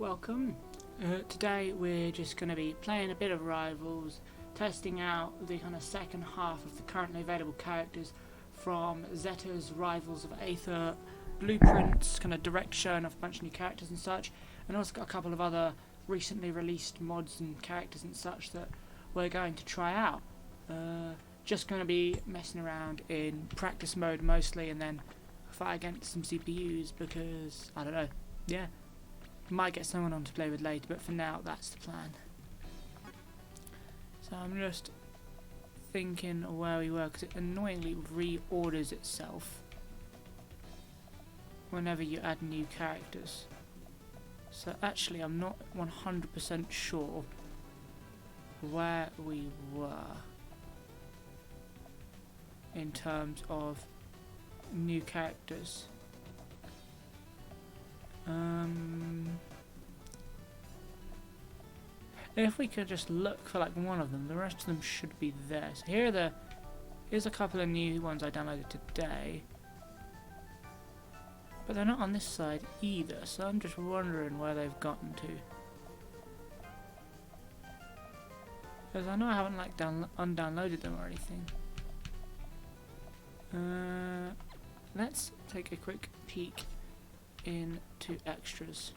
welcome. Today we're just going to be playing a bit of Rivals, testing out the kind of second half of the currently available characters from Zetta's Rivals of Aether blueprints, kind of direct showing off a bunch of new characters and such, and also got a couple of other recently released mods and characters and such that we're going to try out. Just going to be messing around in practice mode mostly, and then fight against some CPUs because, I don't know, yeah. Might get someone on to play with later, but for now that's the plan. So I'm just thinking where we were, because it annoyingly reorders itself whenever you add new characters. So actually I'm not 100% sure where we were in terms of new characters. If we could just look for like one of them, the rest of them should be there. So here's a couple of new ones I downloaded today, but they're not on this side either, so I'm just wondering where they've gotten to. Because I know I haven't like undownloaded them or anything. Let's take a quick peek into extras.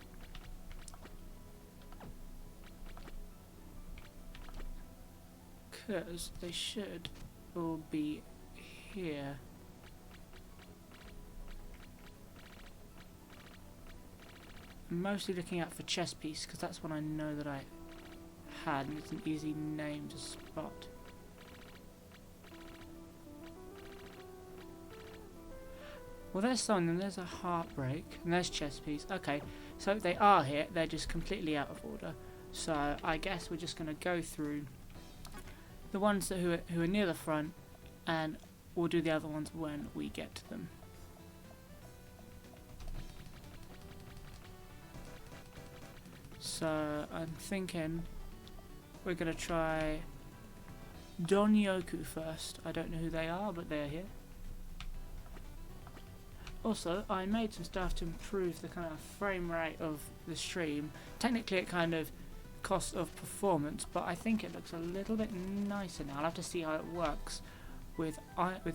Because they should all be here. I'm mostly looking out for chess piece because that's one I know that I had and it's an easy name to spot. Well, there's some, and there's a heartbreak, and there's chess piece. Okay, so they are here, they're just completely out of order. So I guess we're just going to go through the ones that who are near the front, and we'll do the other ones when we get to them. So I'm thinking we're going to try Donyoku first. I don't know who they are, but they're here. Also, I made some stuff to improve the kind of frame rate of the stream. Technically it kind of cost of performance, but I think it looks a little bit nicer now. I'll have to see how it works with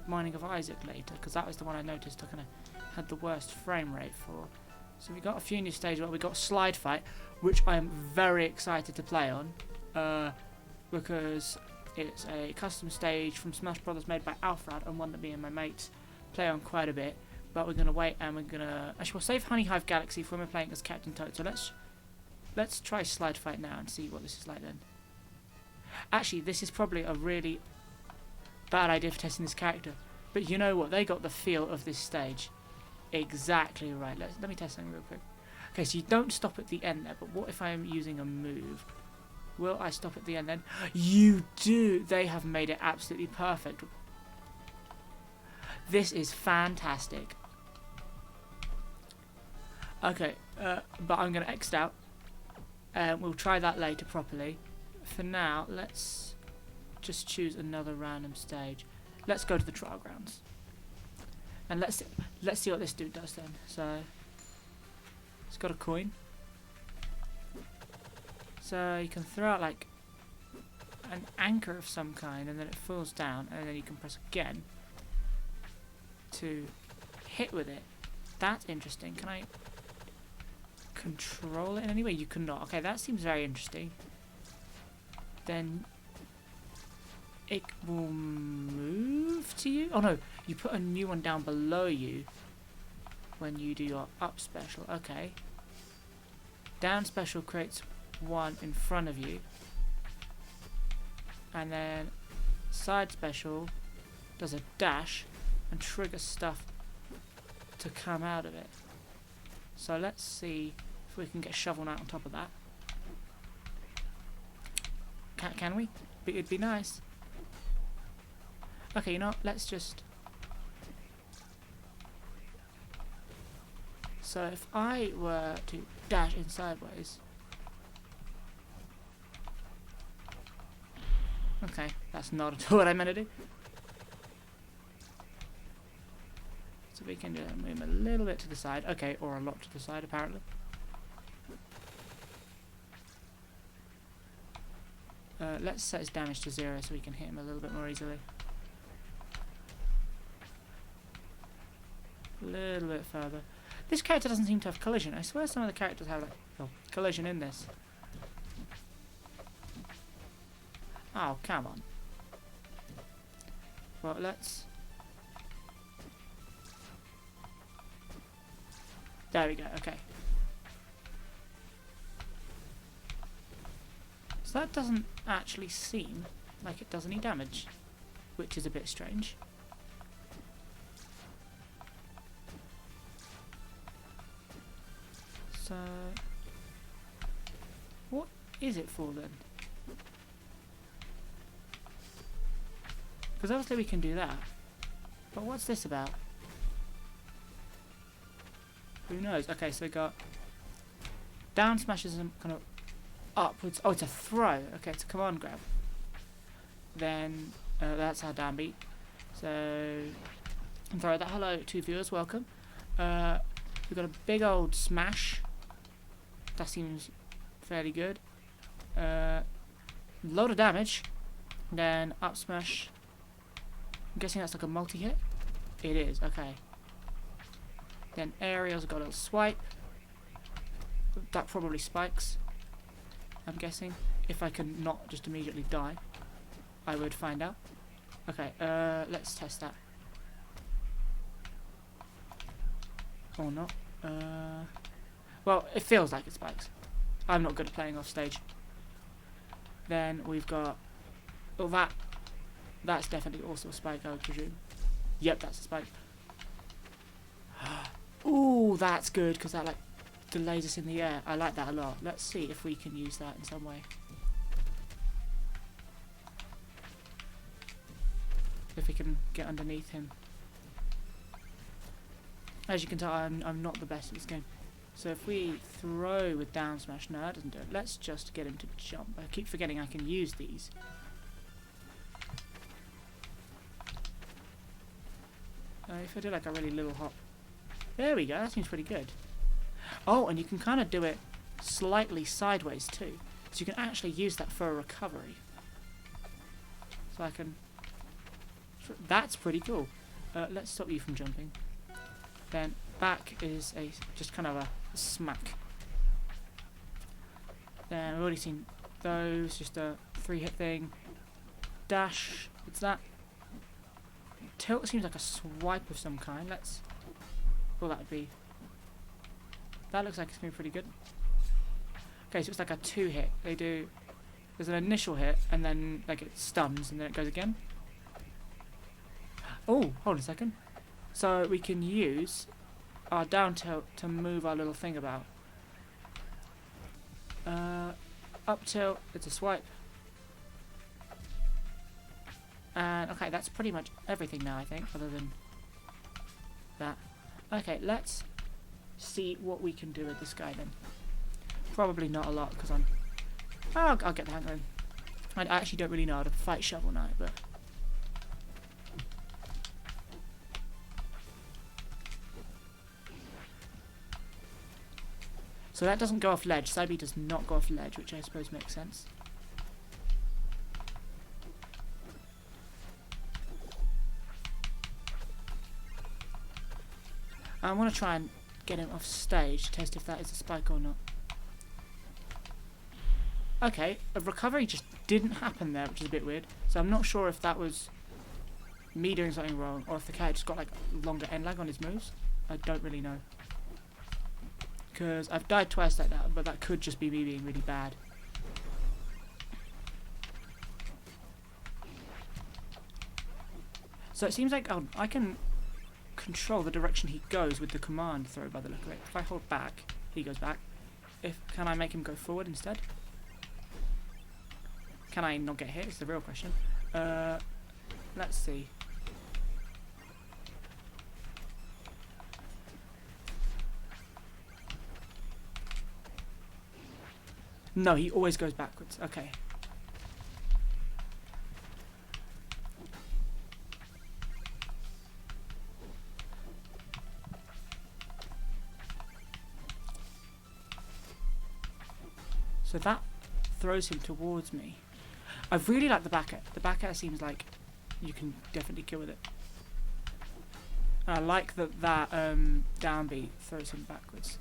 Mining of Isaac later, because that was the one I noticed I kind of had the worst frame rate for. So we got a few new stages. Well, we got Slide Fight, which I am very excited to play on, because it's a custom stage from Smash Brothers made by Alfred, and one that me and my mates play on quite a bit. But we're gonna wait, and we're gonna actually we'll save Honey Hive Galaxy for when we're playing as Captain Toad. So let's try Slide Fight now and see what this is like then. Actually, this is probably a really bad idea for testing this character, but you know what? They got the feel of this stage exactly right. Let me test something real quick. Okay, so you don't stop at the end there, but what if I am using a move? Will I stop at the end then? You do! They have made it absolutely perfect. This is fantastic. Okay, but I'm going to X out. We'll try that later properly. For now, let's just choose another random stage. Let's go to the trial grounds, and let's see what this dude does then. So it's got a coin, so you can throw out like an anchor of some kind, and then it falls down, and then you can press again to hit with it. That's interesting. Can I control it in any way? You cannot. Okay, that seems very interesting. Then it will move to you. Oh no, you put a new one down below you when you do your up special. Okay. Down special creates one in front of you, and then side special does a dash and trigger stuff to come out of it. So let's see if we can get Shovel Knight on top of that. Can we? It'd be nice. Okay, you know what? Let's just... So if I were to dash in sideways... Okay, that's not at all what I meant to do. So we can move a little bit to the side. Okay, or a lot to the side apparently. Let's set his damage to 0 so we can hit him a little bit more easily. A little bit further. This character doesn't seem to have collision. I swear some of the characters have like collision in this. Oh, come on. Well, let's... There we go, okay. So that doesn't actually seem like it does any damage, which is a bit strange. So, what is it for then? Because obviously we can do that, but what's this about? Who knows? Okay, so we got down smashes and kind of upwards. Oh, it's a throw. Okay, it's a command grab. Then that's our down beat. So and throw that. Hello, 2 viewers, welcome. We've got a big old smash. That seems fairly good. Load of damage. Then up smash. I'm guessing that's like a multi-hit. It is. Okay. Then aerial's got a little swipe. That probably spikes, I'm guessing. If I can not just immediately die, I would find out. Okay, let's test that. Or not. Well, it feels like it spikes. I'm not good at playing off stage. Then we've got... Well, that's definitely also a spike, I would presume. Yep, that's a spike. Ooh, that's good, because that like delays us in the air. I like that a lot. Let's see if we can use that in some way. If we can get underneath him. As you can tell, I'm not the best at this game. So if we throw with down smash, no, that doesn't do it. Let's just get him to jump. I keep forgetting I can use these. If I do like a really little hop. There we go, that seems pretty good. Oh, and you can kind of do it slightly sideways too. So you can actually use that for a recovery. So I can... That's pretty cool. Let's stop you from jumping. Then back is just kind of a smack. Then we've already seen those, just a 3-hit thing. Dash, what's that? Tilt seems like a swipe of some kind. Let's... Well, that would be... That looks like it's going to be pretty good. Okay, so it's like a 2-hit. They do... There's an initial hit, and then like it stuns, and then it goes again. Oh, hold on a second. So we can use our down tilt to move our little thing about. Up tilt, it's a swipe. And okay, that's pretty much everything now, I think, other than that. Okay, let's see what we can do with this guy then. Probably not a lot, because I'll get the hang of him. I actually don't really know how to fight Shovel Knight, but... So that doesn't go off ledge. Side B does not go off ledge, which I suppose makes sense. I want to try and get him off stage to test if that is a spike or not. Okay, a recovery just didn't happen there, which is a bit weird. So I'm not sure if that was me doing something wrong, or if the cat just got like longer end lag on his moves. I don't really know. Because I've died twice like that, but that could just be me being really bad. So it seems like I can control the direction he goes with the command throw by the look of it. If I hold back, he goes back. Can I make him go forward instead? Can I not get hit? Is the real question. Let's see. No, he always goes backwards. Okay. So that throws him towards me. I really like the back air. The back air seems like you can definitely kill with it. And I like that down B throws him backwards.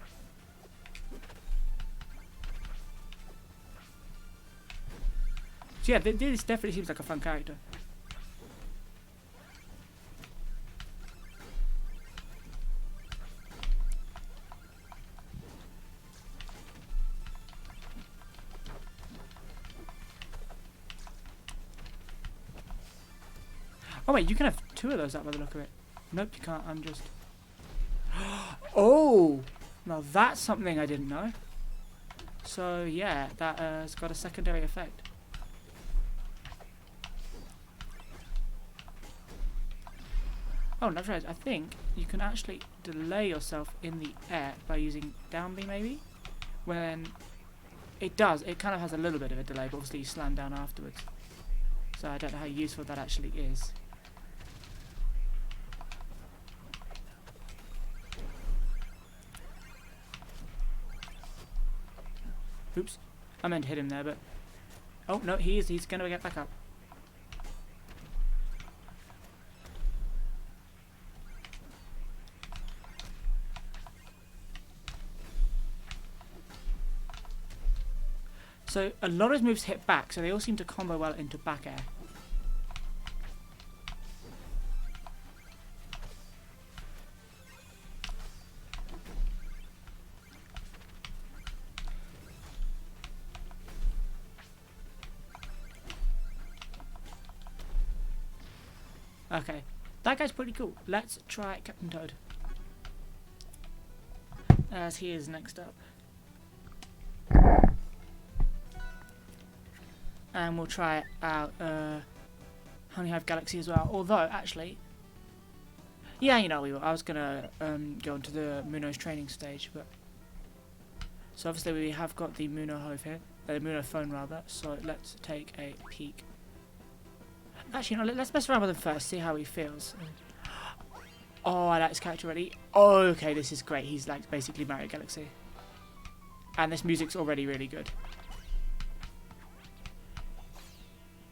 So yeah, this definitely seems like a fun character. Oh wait, you can have 2 of those up by the look of it. Nope, you can't. I'm just... Oh! Now that's something I didn't know. So yeah, that has got a secondary effect. Oh, that's right. I think you can actually delay yourself in the air by using down B maybe. When it does, it kind of has a little bit of a delay, but obviously you slam down afterwards. So I don't know how useful that actually is. Oops, I meant to hit him there, but... Oh, no, he's going to get back up. So, a lot of his moves hit back, so they all seem to combo well into back air. Okay, that guy's pretty cool. Let's try Captain Toad, as he is next up. And we'll try out Honey Hive Galaxy as well. Although, actually, yeah, you know, I was gonna go into the Muno's training stage, but so obviously we have got the Muno Hive here, the Muno phone rather. So let's take a peek. Actually, no, let's mess around with him first, see how he feels. Oh, I like this character already. Oh, okay, this is great. He's like basically Mario Galaxy, and this music's already really good.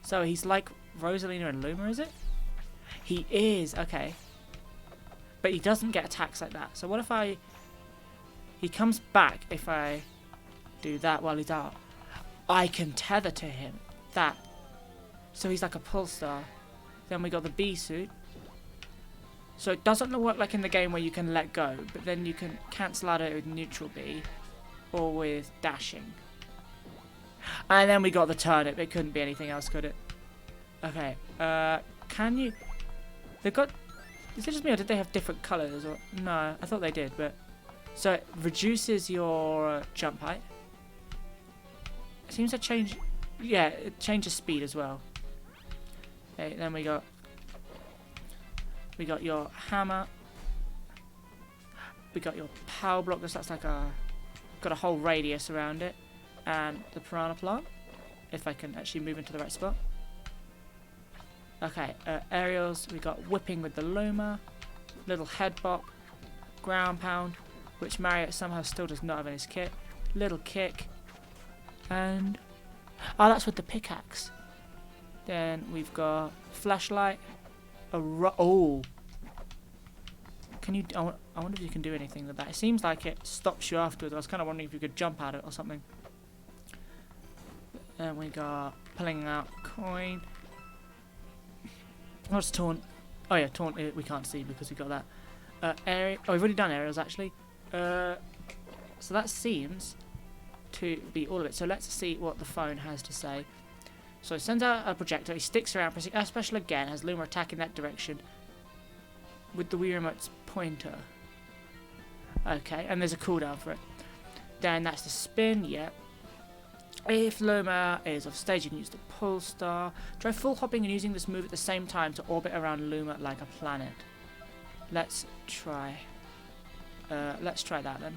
So he's like Rosalina and Luma, is it? He is, okay. But he doesn't get attacks like that. So what if he comes back if I do that while he's out? I can tether to him. That. So he's like a pull star. Then we got the B suit. So it doesn't work like in the game where you can let go, but then you can cancel out it with neutral B or with dashing. And then we got the turnip. It couldn't be anything else, could it? Okay. Can you... They've got... Is it just me or did they have different colours? Or no, I thought they did, but... So it reduces your jump height. It seems to change... Yeah, it changes speed as well. Okay, then we got your hammer. We got your power block. That's like got a whole radius around it. And the piranha plant, if I can actually move into the right spot. Okay, aerials, we got whipping with the Luma, little head bop, ground pound, which Mario somehow still does not have in his kit, little kick, and oh, that's with the pickaxe. Then we've got flashlight, oh, can you? I wonder if you can do anything with that. It seems like it stops you afterwards. I was kind of wondering if you could jump at it or something. Then we got pulling out coin. What's Taunt? Oh yeah, Taunt we can't see because we got that. Area. Oh, we've already done aerials actually. So that seems to be all of it. So let's see what the phone has to say. So it sends out a projector. He sticks around, pressing F special again. Has Luma attack in that direction with the Wii Remote's pointer. Okay, and there's a cooldown for it. Then that's the spin. Yep. If Luma is off stage, you can use the pull star. Try full hopping and using this move at the same time to orbit around Luma like a planet. Let's try. Let's try that then.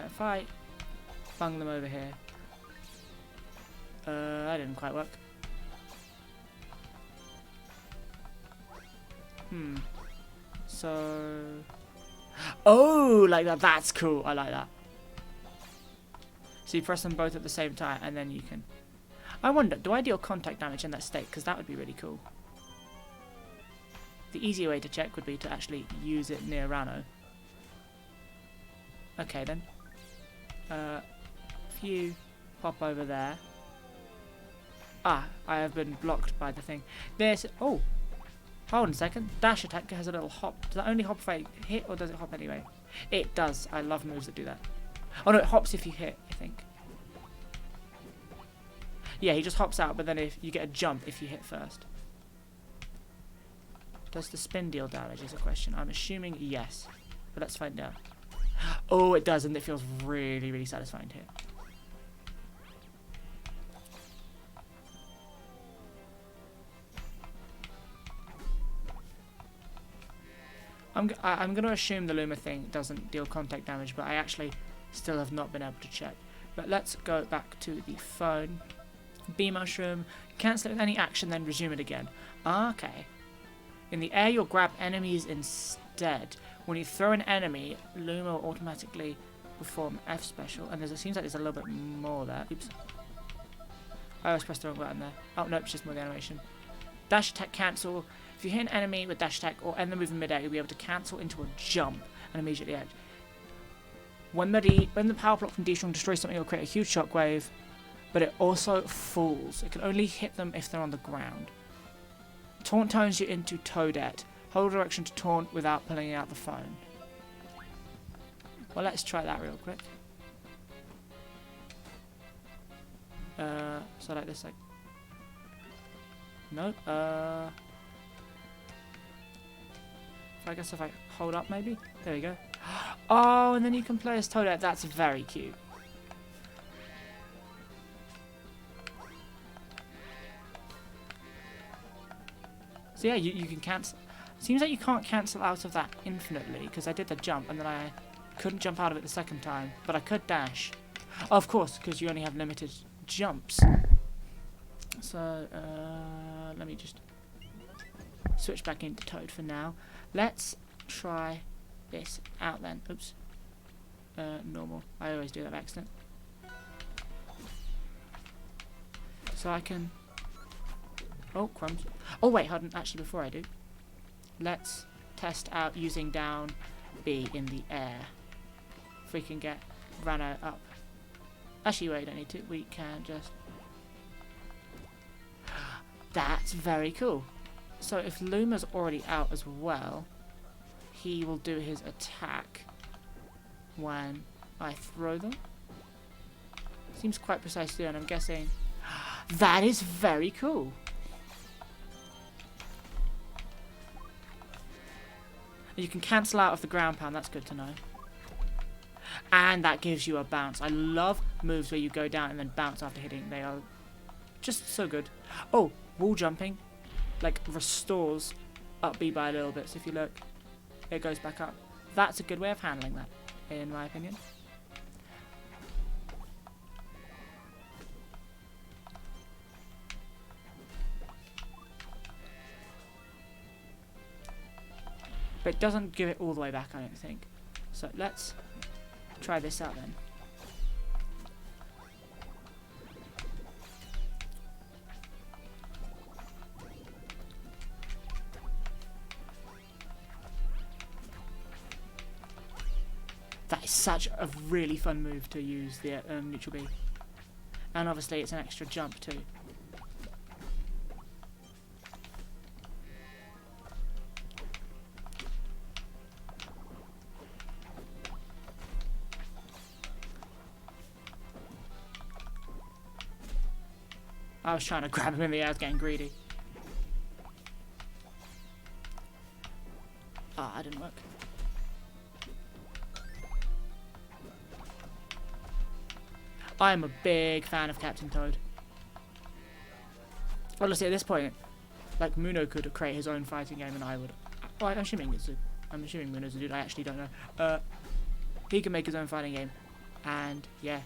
If I bung them over here. That didn't quite work. So... Oh, like that. That's cool. I like that. So you press them both at the same time, and then you can... I wonder, do I deal contact damage in that state? Because that would be really cool. The easier way to check would be to actually use it near Rano. Okay then. If you hop over there. Ah, I have been blocked by the thing. There's... Oh! Hold on a second. Dash attack has a little hop. Does that only hop if I hit, or does it hop anyway? It does. I love moves that do that. Oh no, it hops if you hit, I think. Yeah, he just hops out, but then if you get a jump if you hit first. Does the spin deal damage is a question. I'm assuming yes. But let's find out. Oh, it does, and it feels really, really satisfying to hit. I'm going to assume the Luma thing doesn't deal contact damage, but I actually still have not been able to check. But let's go back to the phone. Bee Mushroom. Cancel it with any action, then resume it again. Okay. In the air, you'll grab enemies instead. When you throw an enemy, Luma will automatically perform F special. And it seems like there's a little bit more there. Oops. I always pressed the wrong button there. Oh, nope, it's just more the animation. Dash attack cancel. If you hit an enemy with dash attack or end the move in mid-air, you'll be able to cancel into a jump and immediately act. When the power block from D-Strong destroys something, it'll create a huge shockwave, but it also falls. It can only hit them if they're on the ground. Taunt turns you into Toadette. Hold direction to taunt without pulling out the phone. Well, let's try that real quick. So like this, like... No, I guess if I hold up, maybe? There we go. Oh, and then you can play as Toadette. That's very cute. So yeah, you can cancel. Seems like you can't cancel out of that infinitely, because I did the jump, and then I couldn't jump out of it the second time. But I could dash. Oh, of course, because you only have limited jumps. So, let me just switch back into Toad for now. Let's try this out then. Oops. Normal. I always do that by accident. So I can... Oh, crumbs. Oh, wait, hold on. Actually, before I do, let's test out using down B in the air. If we can get Rano up. Actually, wait, don't need to. We can just... That's very cool. So if Luma's already out as well, he will do his attack when I throw them. Seems quite precise to do, and I'm guessing... That is very cool. You can cancel out of the ground pound, that's good to know. And that gives you a bounce. I love moves where you go down and then bounce after hitting. They are just so good. Oh, wall jumping, like, restores up B by a little bit. So if you look, it goes back up. That's a good way of handling that, in my opinion. But it doesn't give it all the way back, I don't think. So let's try this out then. That is such a really fun move to use, the neutral B. And obviously it's an extra jump too. I was trying to grab him in the air, I was getting greedy. Ah, that didn't work. I am a big fan of Captain Toad. Honestly, at this point, like, Muno could create his own fighting game and I would... Well, I'm assuming Muno's a dude, I actually don't know. He can make his own fighting game. And, yeah,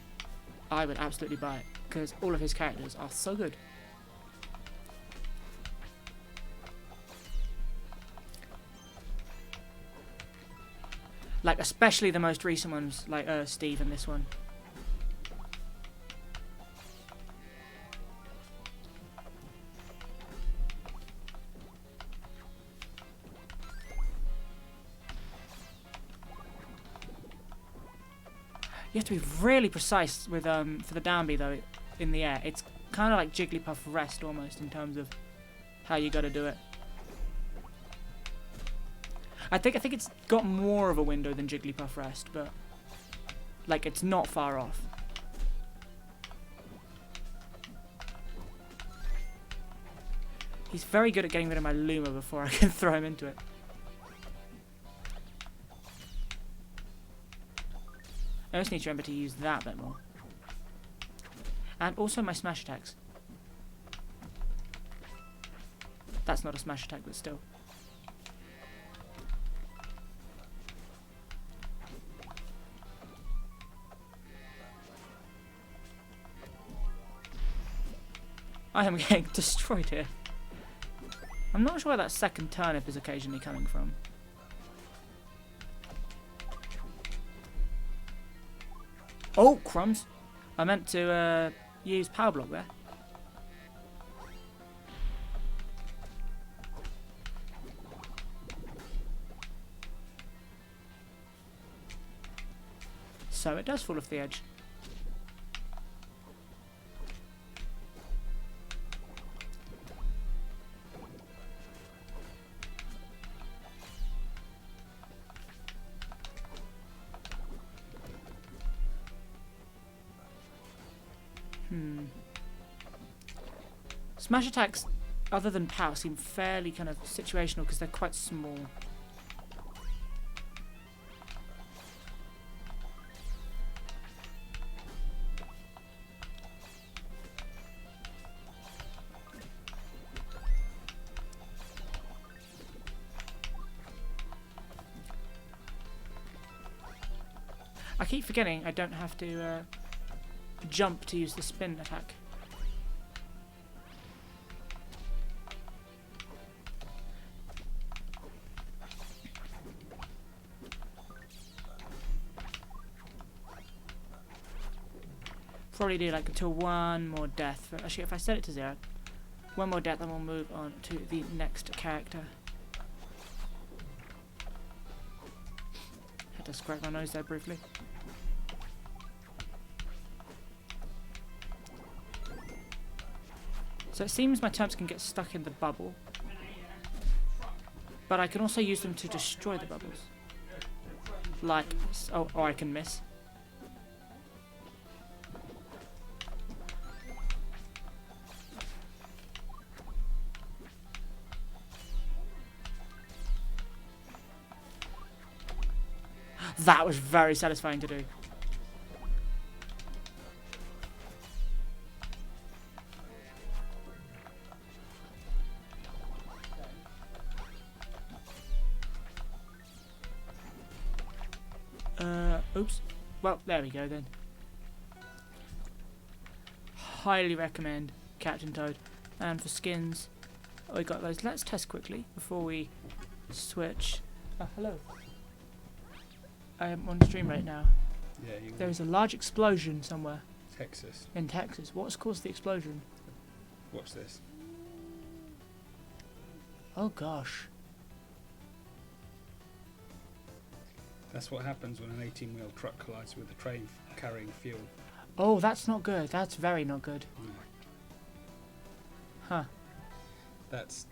I would absolutely buy it. Because all of his characters are so good. Like, especially the most recent ones, like Steve and this one. You have to be really precise with for the downbeat though in the air. It's kind of like Jigglypuff Rest almost in terms of how you got to do it. I think it's got more of a window than Jigglypuff Rest, but like it's not far off. He's very good at getting rid of my Luma before I can throw him into it. I just need to remember to use that a bit more. And also my smash attacks. That's not a smash attack, but still. I am getting destroyed here. I'm not sure where that second turnip is occasionally coming from. Oh, crumbs. I meant to use Power Block there. So it does fall off the edge. Smash attacks, other than power, seem fairly kind of situational because they're quite small. I keep forgetting I don't have to jump to use the spin attack. Probably do like until one more death. But actually, if I set it to 0, one more death, then we'll move on to the next character. Had to scratch my nose there briefly. So it seems my turnips can get stuck in the bubble, but I can also use them to destroy the bubbles. Like, oh, or I can miss. That was very satisfying to do. Oops. Well, there we go then. Highly recommend Captain Toad. And for skins, we got those. Let's test quickly before we switch. Hello. I am on stream right now. Yeah, there is a large explosion somewhere. Texas. In Texas. What's caused the explosion? Watch this. Oh gosh. That's what happens when an 18-wheel truck collides with a train carrying fuel. Oh, that's not good. That's very not good. Huh. That's.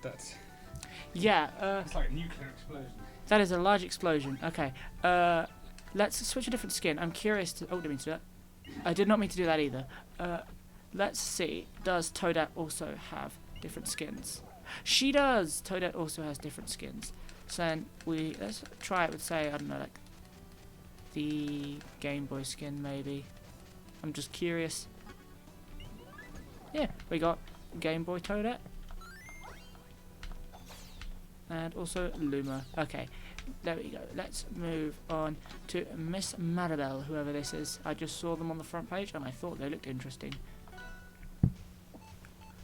Yeah. It's like a nuclear explosion. That is a large explosion. Okay. Let's switch a different skin. I'm curious to... Oh, didn't mean to do that. I did not mean to do that either. Let's see. Does Toadette also have different skins? She does! Toadette also has different skins. So then let's try it with, say, I don't know, like the Game Boy skin maybe. I'm just curious. Yeah, we got Game Boy Toadette. And also Luma. Okay, there we go. Let's move on to Miss Marabelle, whoever this is. I just saw them on the front page and I thought they looked interesting.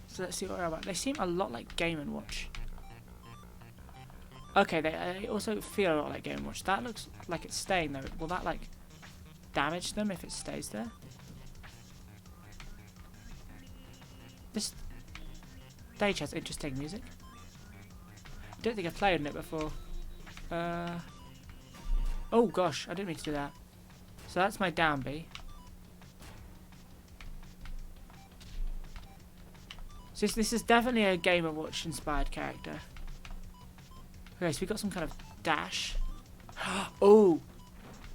So let's see what they're about. They seem a lot like Game & Watch. Okay, they also feel a lot like Game & Watch. That looks like it's staying though. Will that like damage them if it stays there? This stage has interesting music. I don't think I've played on it before. Oh gosh, I didn't mean to do that. So that's my down B. So this is definitely a Game & Watch inspired character. Okay, so we got some kind of dash. Oh!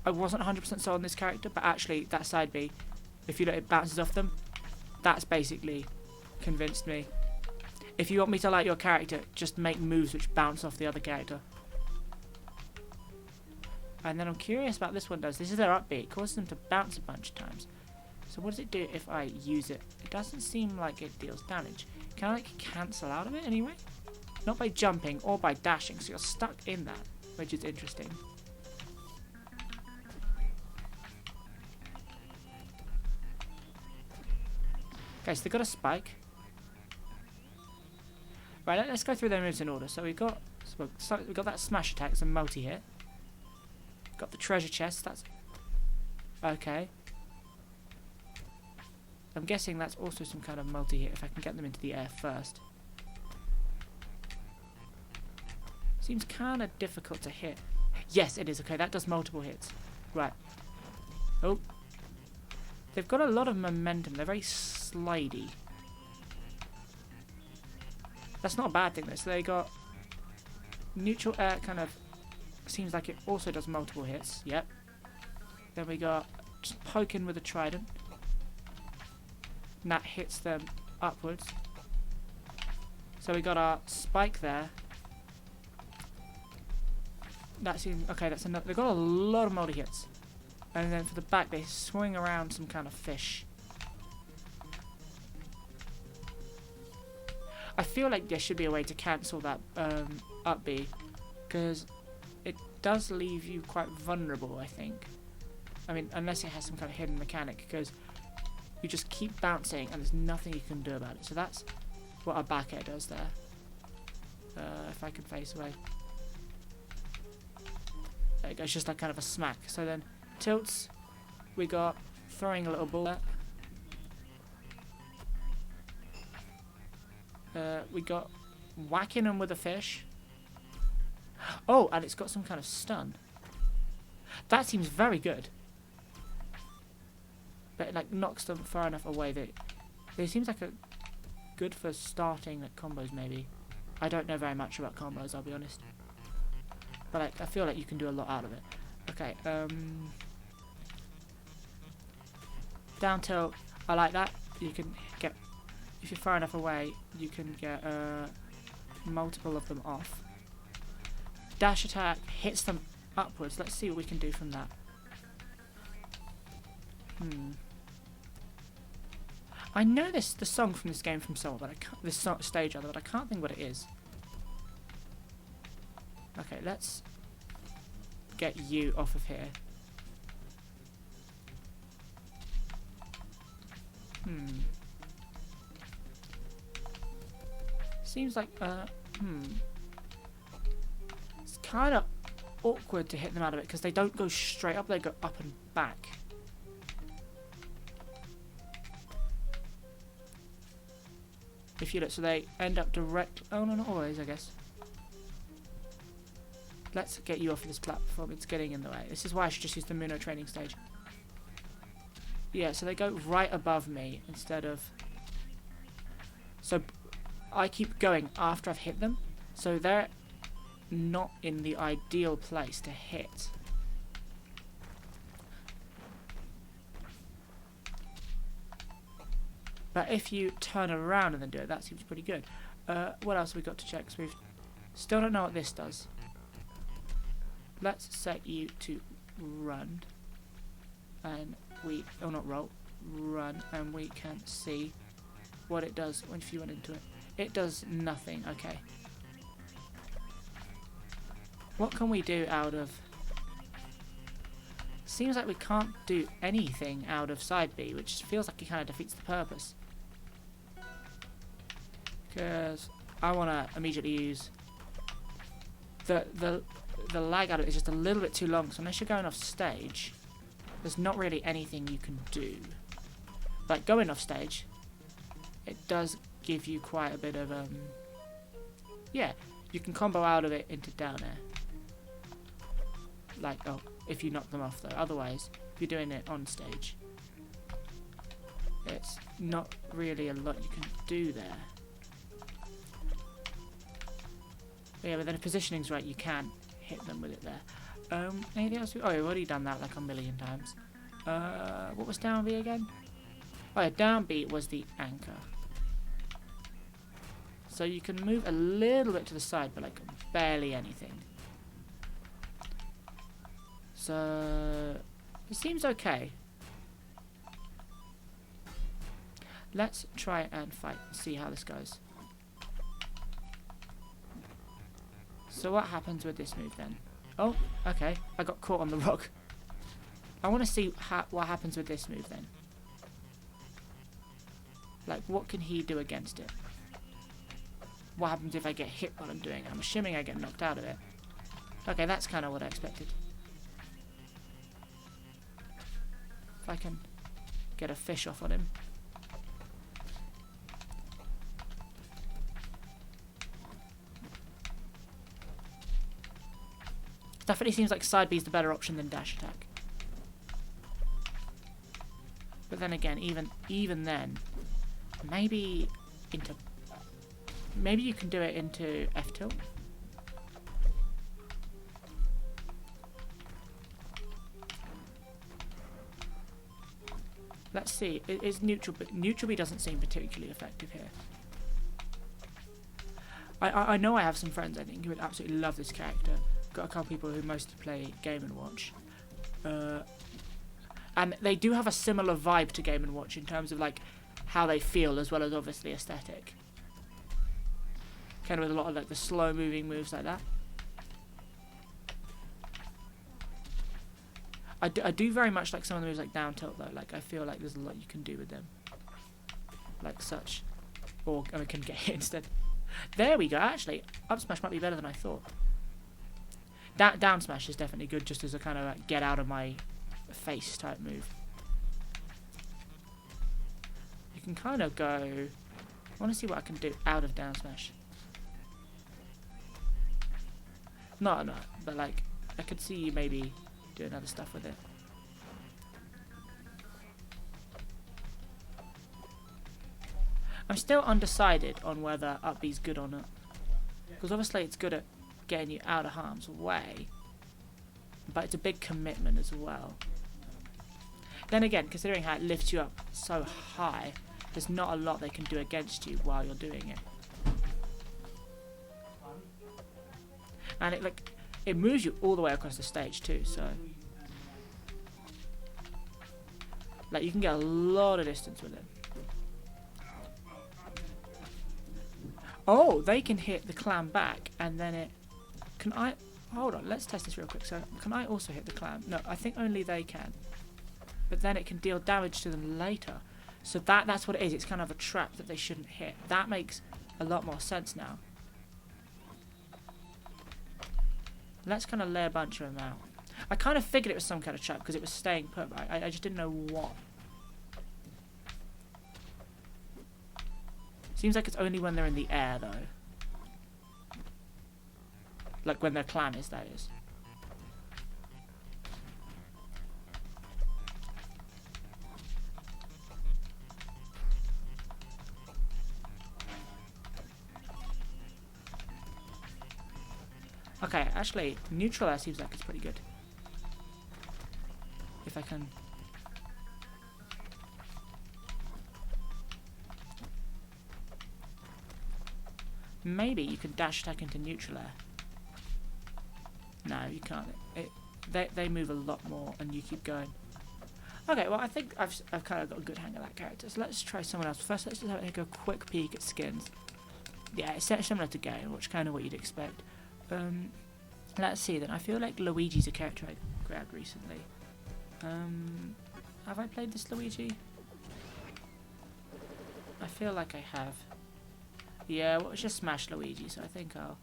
I wasn't 100% sold on this character, but actually that side B, if you look, it bounces off them. That's basically convinced me. If you want me to like your character, just make moves which bounce off the other character. And then I'm curious about this one does. This is their up B. It causes them to bounce a bunch of times. So what does it do if I use it? It doesn't seem like it deals damage. Can I like cancel out of it anyway? Not by jumping or by dashing, so you're stuck in that, which is interesting. Okay, so they've got a spike. Right, let's go through their moves in order. So we've got that smash attack, it's a multi-hit. Got the treasure chest, that's okay. I'm guessing that's also some kind of multi-hit if I can get them into the air first. Seems kind of difficult to hit. Yes, it is. Okay, that does multiple hits. Right. Oh. They've got a lot of momentum. They're very slidey. That's not a bad thing though. So they got neutral air kind of seems like it also does multiple hits. Yep. Then we got just poking with a trident. And that hits them upwards. So we got our spike there. That seems okay. That's another. They've got a lot of multi hits, and then for the back they swing around some kind of fish. I feel like there should be a way to cancel that up B, because it does leave you quite vulnerable. I think. I mean, unless it has some kind of hidden mechanic, because you just keep bouncing and there's nothing you can do about it. So that's what our back air does there. If I can face away. There you go, it's just like kind of a smack. So then tilts, we got throwing a little ball there. We got whacking them with a fish. Oh, and it's got some kind of stun. That seems very good. But it like knocks them far enough away that it seems like a good for starting like combos maybe. I don't know very much about combos, I'll be honest. But like, I feel like you can do a lot out of it. Okay, down tilt, I like that. You can get, if you're far enough away, you can get multiple of them off. Dash attack hits them upwards. Let's see what we can do from that. I know the song from this game from somewhere, but I can't. This stage other, but I can't think what it is. Okay, let's get you off of here. Seems like it's kind of awkward to hit them out of it because they don't go straight up; they go up and back. If you look, so they end up direct. Oh no, not always, I guess. Let's get you off of this platform. It's getting in the way. This is why I should just use the Muno training stage. Yeah, so they go right above me instead of. So I keep going after I've hit them. So they're not in the ideal place to hit. But if you turn around and then do it, that seems pretty good. What else have we got to check? So we've still don't know what this does. Let's set you to run. And we, oh not roll, run. And we can see what it does if you run into it. It does nothing, okay. What can we do out of... Seems like we can't do anything out of side B, which feels like it kind of defeats the purpose. Because I want to immediately use... The lag out of it is just a little bit too long, so unless you're going off stage, there's not really anything you can do. Like going off stage, it does give you quite a bit of yeah, you can combo out of it into down air. Like, oh, if you knock them off though. Otherwise, you're doing it on stage. It's not really a lot you can do there. But yeah, but then if positioning's right, you can hit them with it there. Anything else? Oh, we've already done that like a million times. What was down B again? Oh yeah, down B was the anchor. So you can move a little bit to the side, but like barely anything. So it seems okay. Let's try and fight and see how this goes. So what happens with this move then? Oh, okay. I got caught on the rock. I want to see what happens with this move then. Like, what can he do against it? What happens if I get hit while I'm doing it? I'm assuming I get knocked out of it. Okay, that's kind of what I expected. If I can get a fish off on him. Definitely seems like side B is the better option than dash attack. But then again, even then, maybe you can do it into F tilt. Let's see. Is neutral B doesn't seem particularly effective here. I know I have some friends I think who would absolutely love this character. Got a couple people who mostly play Game & Watch. And they do have a similar vibe to Game & Watch in terms of like how they feel as well as obviously aesthetic. Kind of with a lot of like the slow moving moves like that. I do very much like some of the moves like down tilt though. Like I feel like there's a lot you can do with them. Like such. Or I can get hit instead. There we go. Actually, up smash might be better than I thought. Down smash is definitely good just as a kind of like get out of my face type move. You can kind of go... I want to see what I can do out of down smash. No, but like I could see you maybe doing other stuff with it. I'm still undecided on whether up B's good or not. Because obviously it's good at getting you out of harm's way. But it's a big commitment as well. Then again, considering how it lifts you up so high, there's not a lot they can do against you while you're doing it. And it moves you all the way across the stage too, so like you can get a lot of distance with it. Oh, they can hit the clam back and then it... Can I... Hold on, let's test this real quick. So, can I also hit the clam? No, I think only they can. But then it can deal damage to them later. So that's what it is. It's kind of a trap that they shouldn't hit. That makes a lot more sense now. Let's kind of lay a bunch of them out. I kind of figured it was some kind of trap because it was staying put, but I just didn't know what. Seems like it's only when they're in the air, though. Like when their clam is, that is. Okay, actually, neutral air seems like it's pretty good. If I can... Maybe you can dash attack into neutral air. No, you can't. They move a lot more and you keep going. Okay, well I think I've kind of got a good hang of that character. So let's try someone else. First, let's just take a quick peek at skins. Yeah, it's similar to Game, which kind of what you'd expect. Let's see then. I feel like Luigi's a character I grabbed recently. Have I played this Luigi? I feel like I have. Yeah, well, it's just Smash Luigi, so I think I'll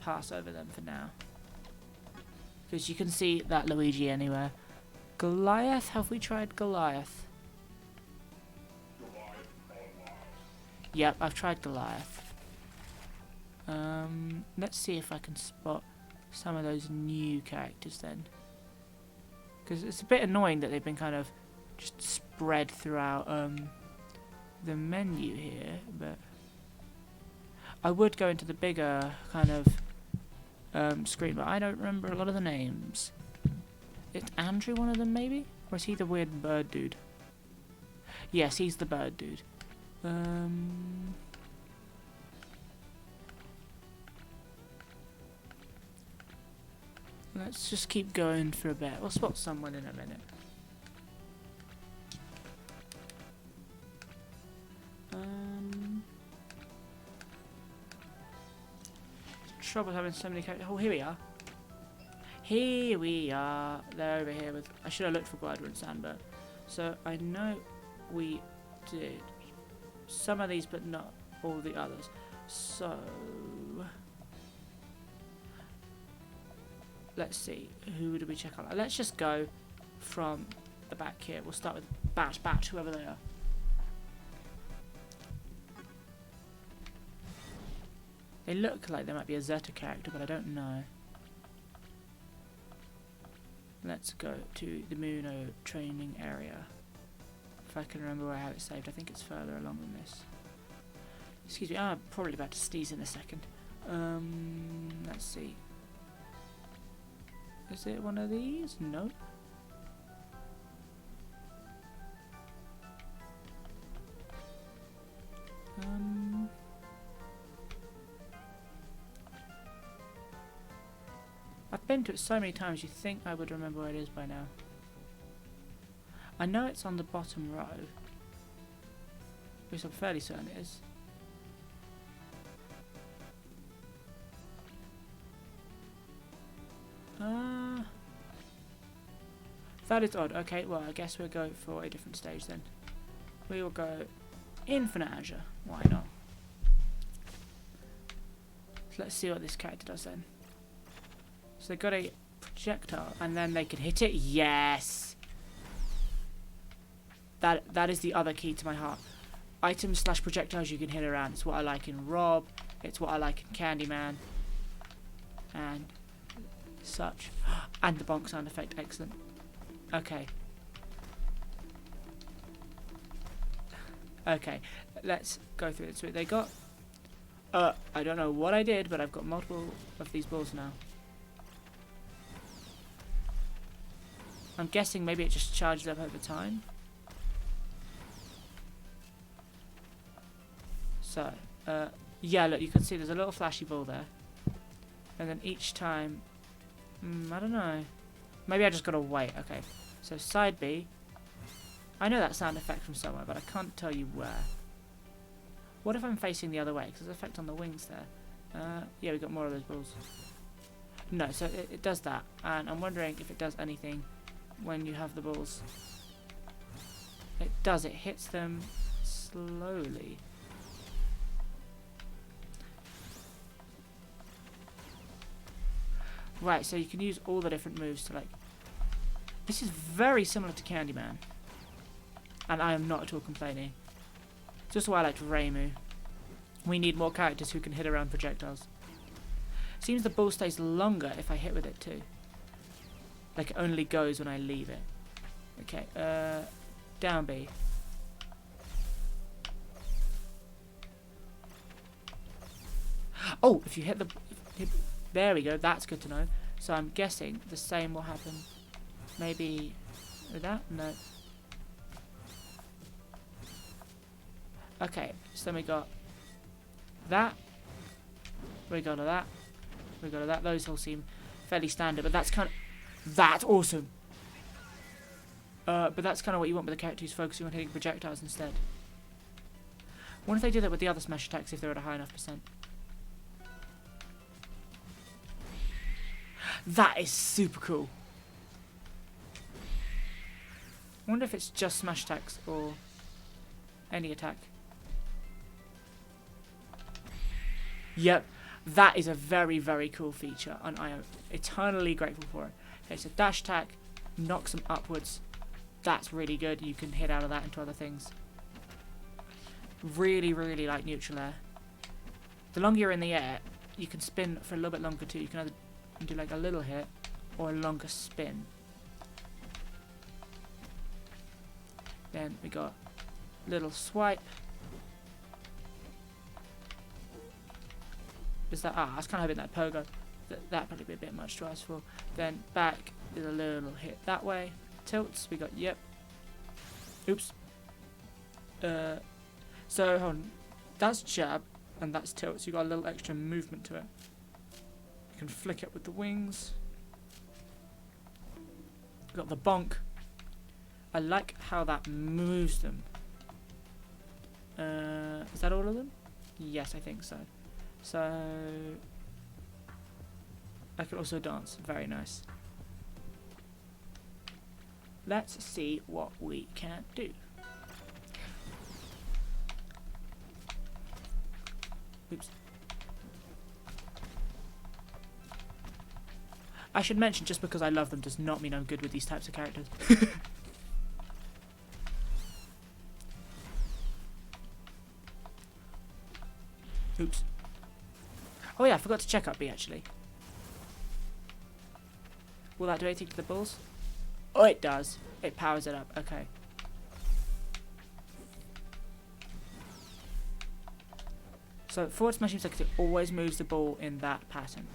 pass over them for now. Because you can see that Luigi anywhere. Goliath? Have we tried Goliath? Yep, I've tried Goliath. Let's see if I can spot some of those new characters then. Because it's a bit annoying that they've been kind of just spread throughout the menu here, but I would go into the bigger kind of screen, but I don't remember a lot of the names. Is Andrew one of them, maybe? Or is he the weird bird dude? Yes, he's the bird dude. Let's just keep going for a bit. We'll spot someone in a minute. Trouble having so many characters. Oh, here we are. Here we are. They're over here with... I should have looked for Glider and Sandbird. So, I know we did some of these, but not all the others. So... let's see. Who do we check on? Let's just go from the back here. We'll start with Bat, whoever they are. They look like they might be a Zetta character, but I don't know. Let's go to the Muno training area. If I can remember where I have it saved. I think it's further along than this. Excuse me, I'm probably about to sneeze in a second. Let's see. Is it one of these? No. I've been to it so many times, you'd think I would remember where it is by now. I know it's on the bottom row, which I'm fairly certain it is. That is odd. Okay, well, I guess we'll go for a different stage then. We will go Infinite Azure. Why not? So let's see what this character does then. So they've got a projectile, and then they can hit it. Yes! That is the other key to my heart. Items / projectiles you can hit around. It's what I like in Rob. It's what I like in Candyman. And such. And the bonk sound effect. Excellent. Okay. Okay. Let's go through it. So they got... I don't know what I did, but I've got multiple of these balls now. I'm guessing maybe it just charges up over time. So, yeah, look, you can see there's a little flashy ball there. And then each time... I don't know. Maybe I just gotta wait. Okay. So, side B. I know that sound effect from somewhere, but I can't tell you where. What if I'm facing the other way? Because there's an effect on the wings there. Yeah, we got more of those balls. No, so it does that. And I'm wondering if it does anything when you have the balls. It does. It hits them slowly. Right, so you can use all the different moves to, like... This is very similar to Candyman. And I am not at all complaining. Just why I liked Reimu. We need more characters who can hit around projectiles. Seems the ball stays longer if I hit with it too. Like it only goes when I leave it. Okay, down B. Oh, if you hit the... there we go, that's good to know. So I'm guessing the same will happen. Maybe with that? No. Okay, so then we got that. We got to that. We got to that. Those all seem fairly standard, but that's kind of... That's awesome! But that's kind of what you want with a character who's focusing on hitting projectiles instead. What if they do that with the other smash attacks if they're at a high enough %? That is super cool. I wonder if it's just smash attacks or any attack. Yep, that is a very, very cool feature, and I am eternally grateful for it. Okay, so dash attack knocks them upwards. That's really good. You can hit out of that into other things. Really, really like neutral air. The longer you're in the air, you can spin for a little bit longer too. You can either do like a little hit or a longer spin. Then we got little swipe. Is that that's kind of hoping that pogo. That probably be a bit much to ask for. Then back is a little hit that way. Tilts. We got yep. Oops. So hold on. That's jab and that's tilt. So you got a little extra movement to it. You can flick it with the wings. Got the bonk. I like how that moves them. Is that all of them? Yes, I think so. So I can also dance. Very nice. Let's see what we can do. Oops. I should mention, just because I love them does not mean I'm good with these types of characters. Oops. Oh yeah, I forgot to check up B actually. Will that do anything to the balls? Oh, it does. It powers it up. Okay. So forward smash seems like it always moves the ball in that pattern.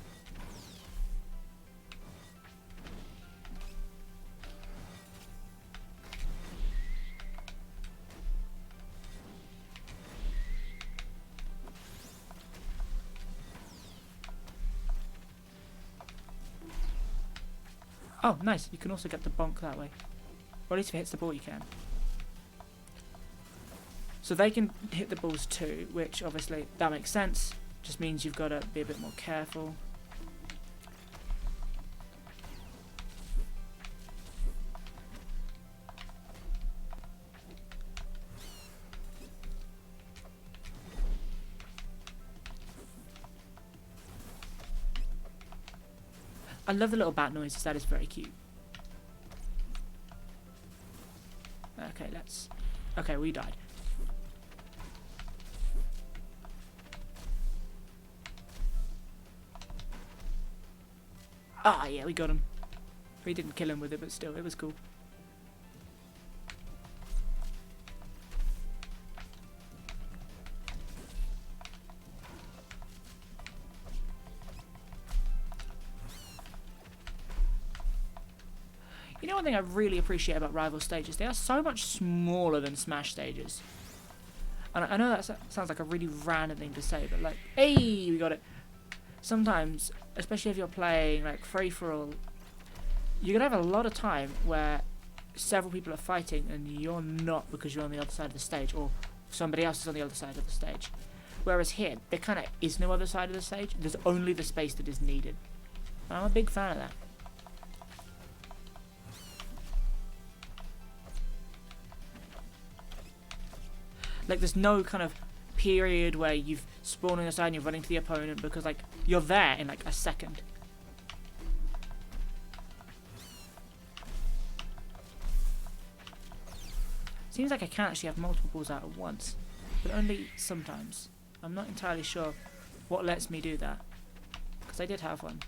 Oh, nice. You can also get the bonk that way. Or at least if it hits the ball, you can. So they can hit the balls too, which obviously, that makes sense. Just means you've got to be a bit more careful. I love the little bat noises, that is very cute. Okay, let's... Okay, we died. Ah, yeah, we got him. We didn't kill him with it, but still, it was cool. You know one thing I really appreciate about rival stages? They are so much smaller than Smash stages. And I know that sounds like a really random thing to say, but like, hey, we got it. Sometimes, especially if you're playing like free-for-all, you're going to have a lot of time where several people are fighting and you're not, because you're on the other side of the stage, or somebody else is on the other side of the stage. Whereas here, there kind of is no other side of the stage. There's only the space that is needed. I'm a big fan of that. Like, there's no kind of period where you've spawned on the side and you're running to the opponent, because, like, you're there in, like, a second. Seems like I can actually have multiple balls out at once, but only sometimes. I'm not entirely sure what lets me do that, because I did have one.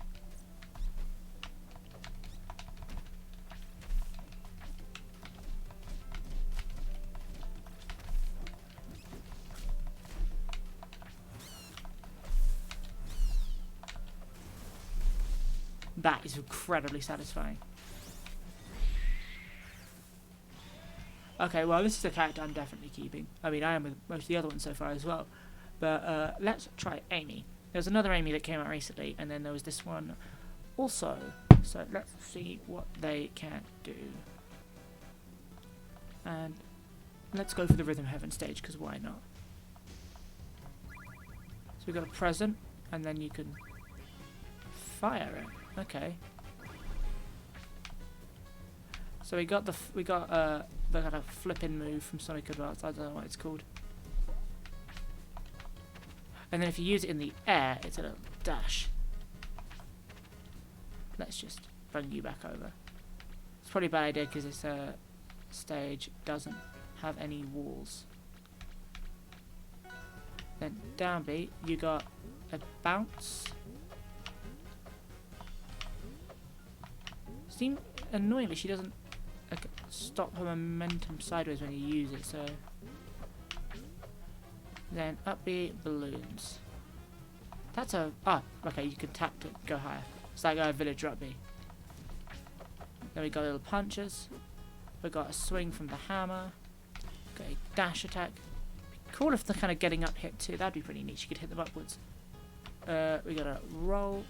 That is incredibly satisfying. Okay, well, this is a character I'm definitely keeping. I mean, I am with most of the other ones so far as well. But let's try Amy. There's another Amy that came out recently, and then there was this one also. So let's see what they can do. And let's go for the Rhythm Heaven stage, because why not? So we've got a present, and then you can fire it. Okay. So we got the kind of flipping move from Sonic Advance. I don't know what it's called. And then if you use it in the air, it's a little dash. Let's just bring you back over. It's probably a bad idea because this stage doesn't have any walls. Then down B, you got a bounce. Annoyingly, she doesn't like, stop her momentum sideways when you use it. So then upbeat balloons. That's a okay. You can tap to go higher. It's like a village rugby. Then we got little punches. We got a swing from the hammer. Got a dash attack. Cool if they're kind of getting up hit too. That'd be pretty neat. You could hit them upwards. We got a roll.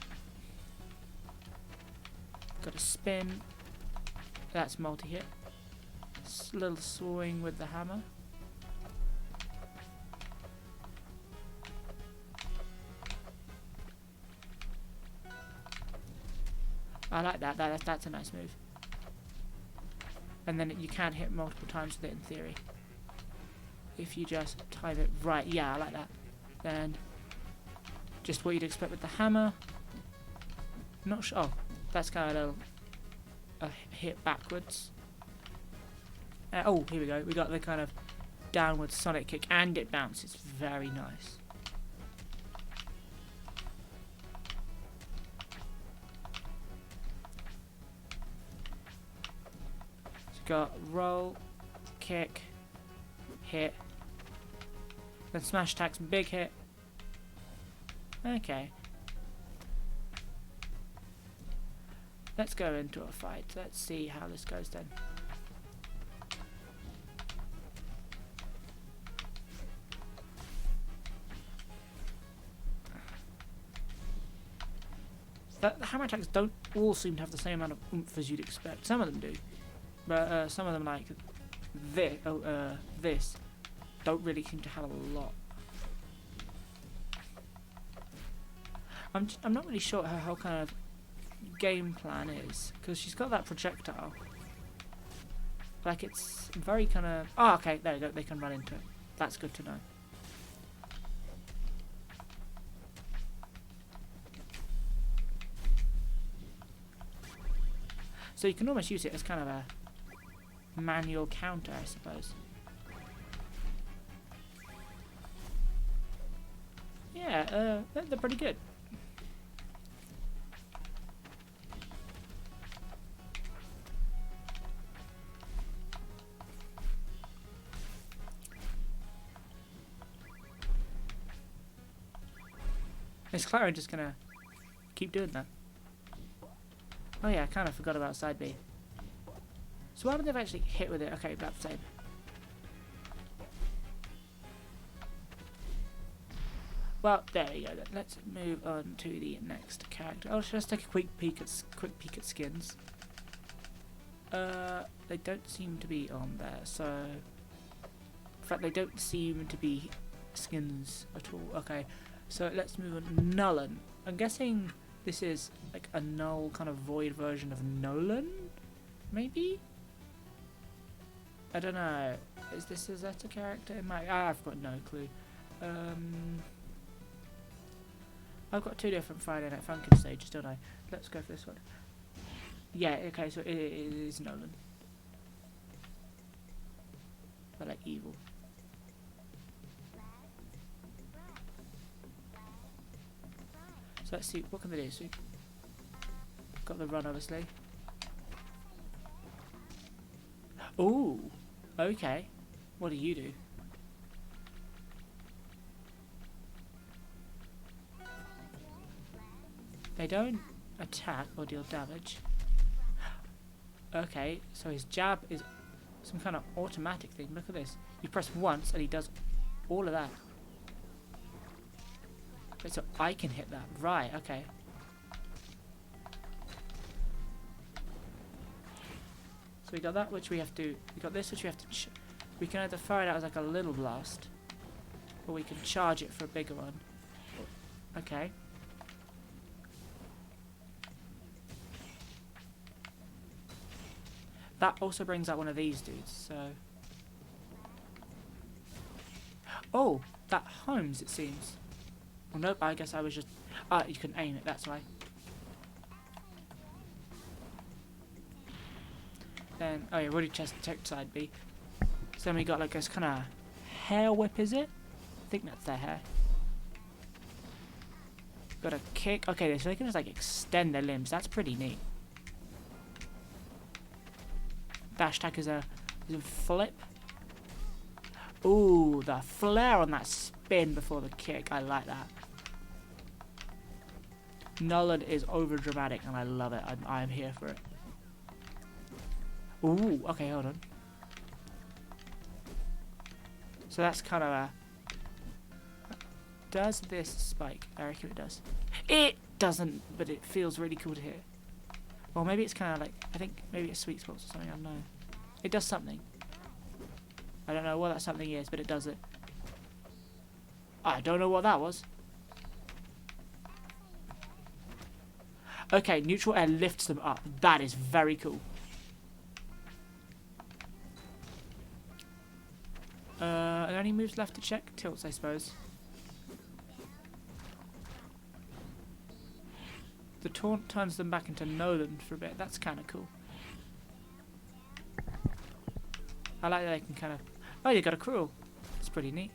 Got a spin. That's multi-hit. Little swing with the hammer. I like that. That's a nice move. And then you can hit multiple times with it in theory. If you just time it right. Yeah, I like that. Then just what you'd expect with the hammer. Not sure. Oh, that's kind of a hit backwards. Oh, here we go. We got the kind of downward sonic kick, and it bounces. Very nice. So got roll, kick, hit, then smash attacks, big hit. Okay. Let's go into a fight. Let's see how this goes then. The hammer attacks don't all seem to have the same amount of oomph as you'd expect. Some of them do, but some of them, like this, don't really seem to have a lot. I'm not really sure what her whole kind of game plan is, because she's got that projectile. Like, it's very kind of... Oh, okay, there you go. They can run into it. That's good to know. So you can almost use it as kind of a manual counter, I suppose. Yeah, they're pretty good. Is Clara just gonna keep doing that? Oh yeah, I kind of forgot about side B. So why would they've actually hit with it? Okay, about the same. Well, there you go then. Let's move on to the next character. Oh, let's take a quick peek at skins. They don't seem to be on there, so... In fact, they don't seem to be skins at all. Okay. So let's move on. Nolan. I'm guessing this is like a null kind of void version of Nolan? Maybe? I don't know. Is this a Zetta character? It might. I've got no clue. I've got two different Friday Night Funkin' stages, don't I? Let's go for this one. Yeah, okay, so it is Nolan. But like evil. So let's see, what can they do? So got the run, obviously. Ooh, okay. What do you do? They don't attack or deal damage. Okay, so his jab is some kind of automatic thing. Look at this. You press once and he does all of that. Wait, so I can hit that. Right, okay. So we got that, which we have to... We got this, which we have to... We can either fire it out as like a little blast, or we can charge it for a bigger one. Okay. That also brings out one of these dudes, so... Oh! That homes, it seems. Oh, nope, I guess I was just... Ah, you can aim it, that's why. Then... Oh yeah, we already checked side B. So then we got like this kind of hair whip, is it? I think that's their hair. Got a kick. Okay, so they can just like extend their limbs. That's pretty neat. dash attack is a flip. Ooh, the flare on that spin before the kick. I like that. Nolan is over dramatic and I love it. I'm here for it. Ooh, okay, hold on. So that's kind of a... Does this spike? I reckon it does. It doesn't, but it feels really cool to hear. Well, maybe it's kind of like... I think maybe it's sweet spots or something, I don't know. It does something. I don't know what that something is, but it does it. I don't know what that was. Okay, neutral air lifts them up. That is very cool. Are there any moves left to check? Tilts, I suppose. The taunt turns them back into Nolan for a bit. That's kind of cool. I like that they can kind of... Oh, you got a cruel. That's pretty neat.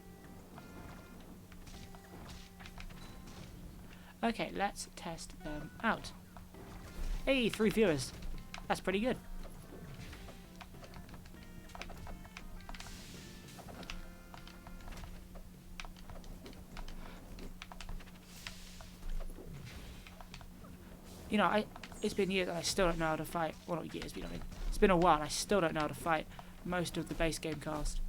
Okay, let's test them out. Hey, 3 viewers. That's pretty good. You know, it's been years and I still don't know how to fight. Well, not years, but I mean, it's been a while and I still don't know how to fight most of the base game cast.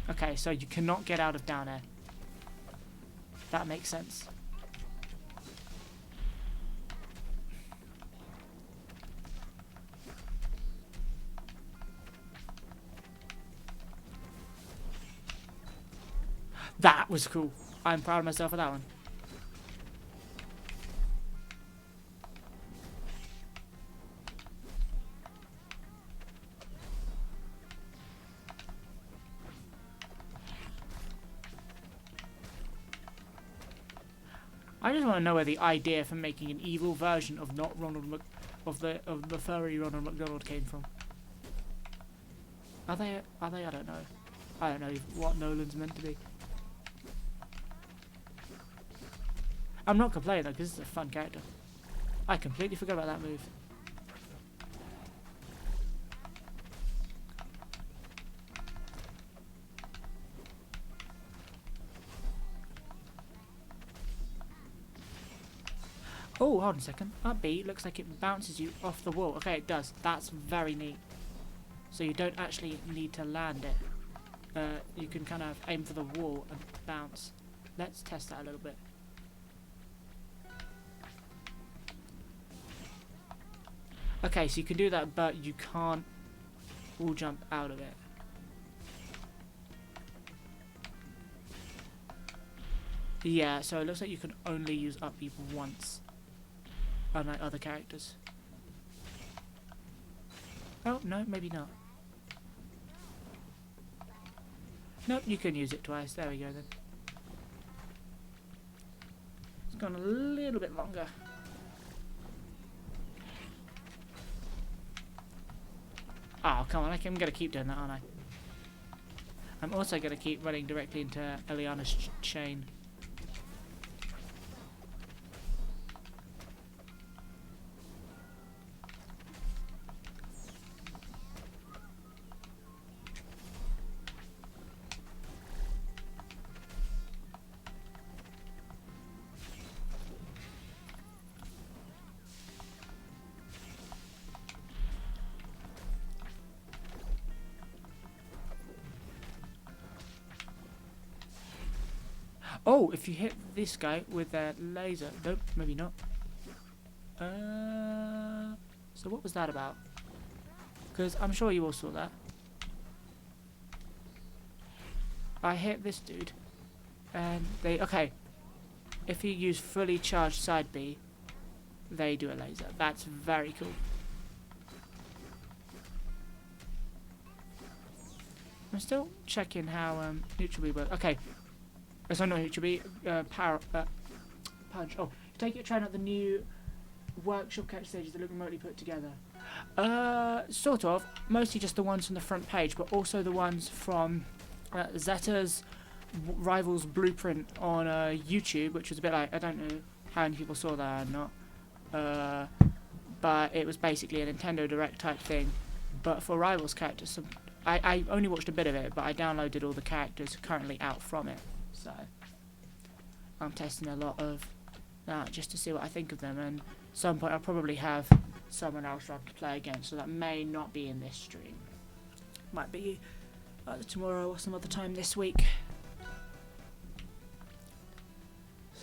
Okay, so you cannot get out of down air. That makes sense. That was cool. I'm proud of myself for that one. I just want to know where the idea for making an evil version of not Ronald of the furry Ronald McDonald came from. Are they? I don't know. I don't know what Nolan's meant to be. I'm not complaining though, because this is a fun character. I completely forgot about that move. Oh, hold on a second. That B looks like it bounces you off the wall. Okay, it does. That's very neat. So you don't actually need to land it. You can kind of aim for the wall and bounce. Let's test that a little bit. Okay, so you can do that, but you can't wall jump out of it. Yeah, so it looks like you can only use up B once, unlike other characters. Oh, no, maybe not. Nope, you can use it twice. There we go then. It's gone a little bit longer. Oh, come on, I'm going to keep doing that, aren't I? I'm also going to keep running directly into Eliana's chain. Oh, if you hit this guy with a laser... Nope, maybe not. So what was that about? Because I'm sure you all saw that. I hit this dude. And they... Okay. If you use fully charged side B, they do a laser. That's very cool. I'm still checking how neutral B works. Okay. So not neutral B, power... punch. Oh, take it, try out the new workshop catch stages that look remotely put together. Sort of. Mostly just the ones from the front page, but also the ones from Zetta's Rivals blueprint on YouTube, which was a bit like, I don't know how many people saw that or not, but it was basically a Nintendo Direct type thing, but for Rivals characters. I only watched a bit of it, but I downloaded all the characters currently out from it, so I'm testing a lot of that just to see what I think of them, and at some point I'll probably have someone else I can play against, so that may not be in this stream. Might be either tomorrow or some other time this week.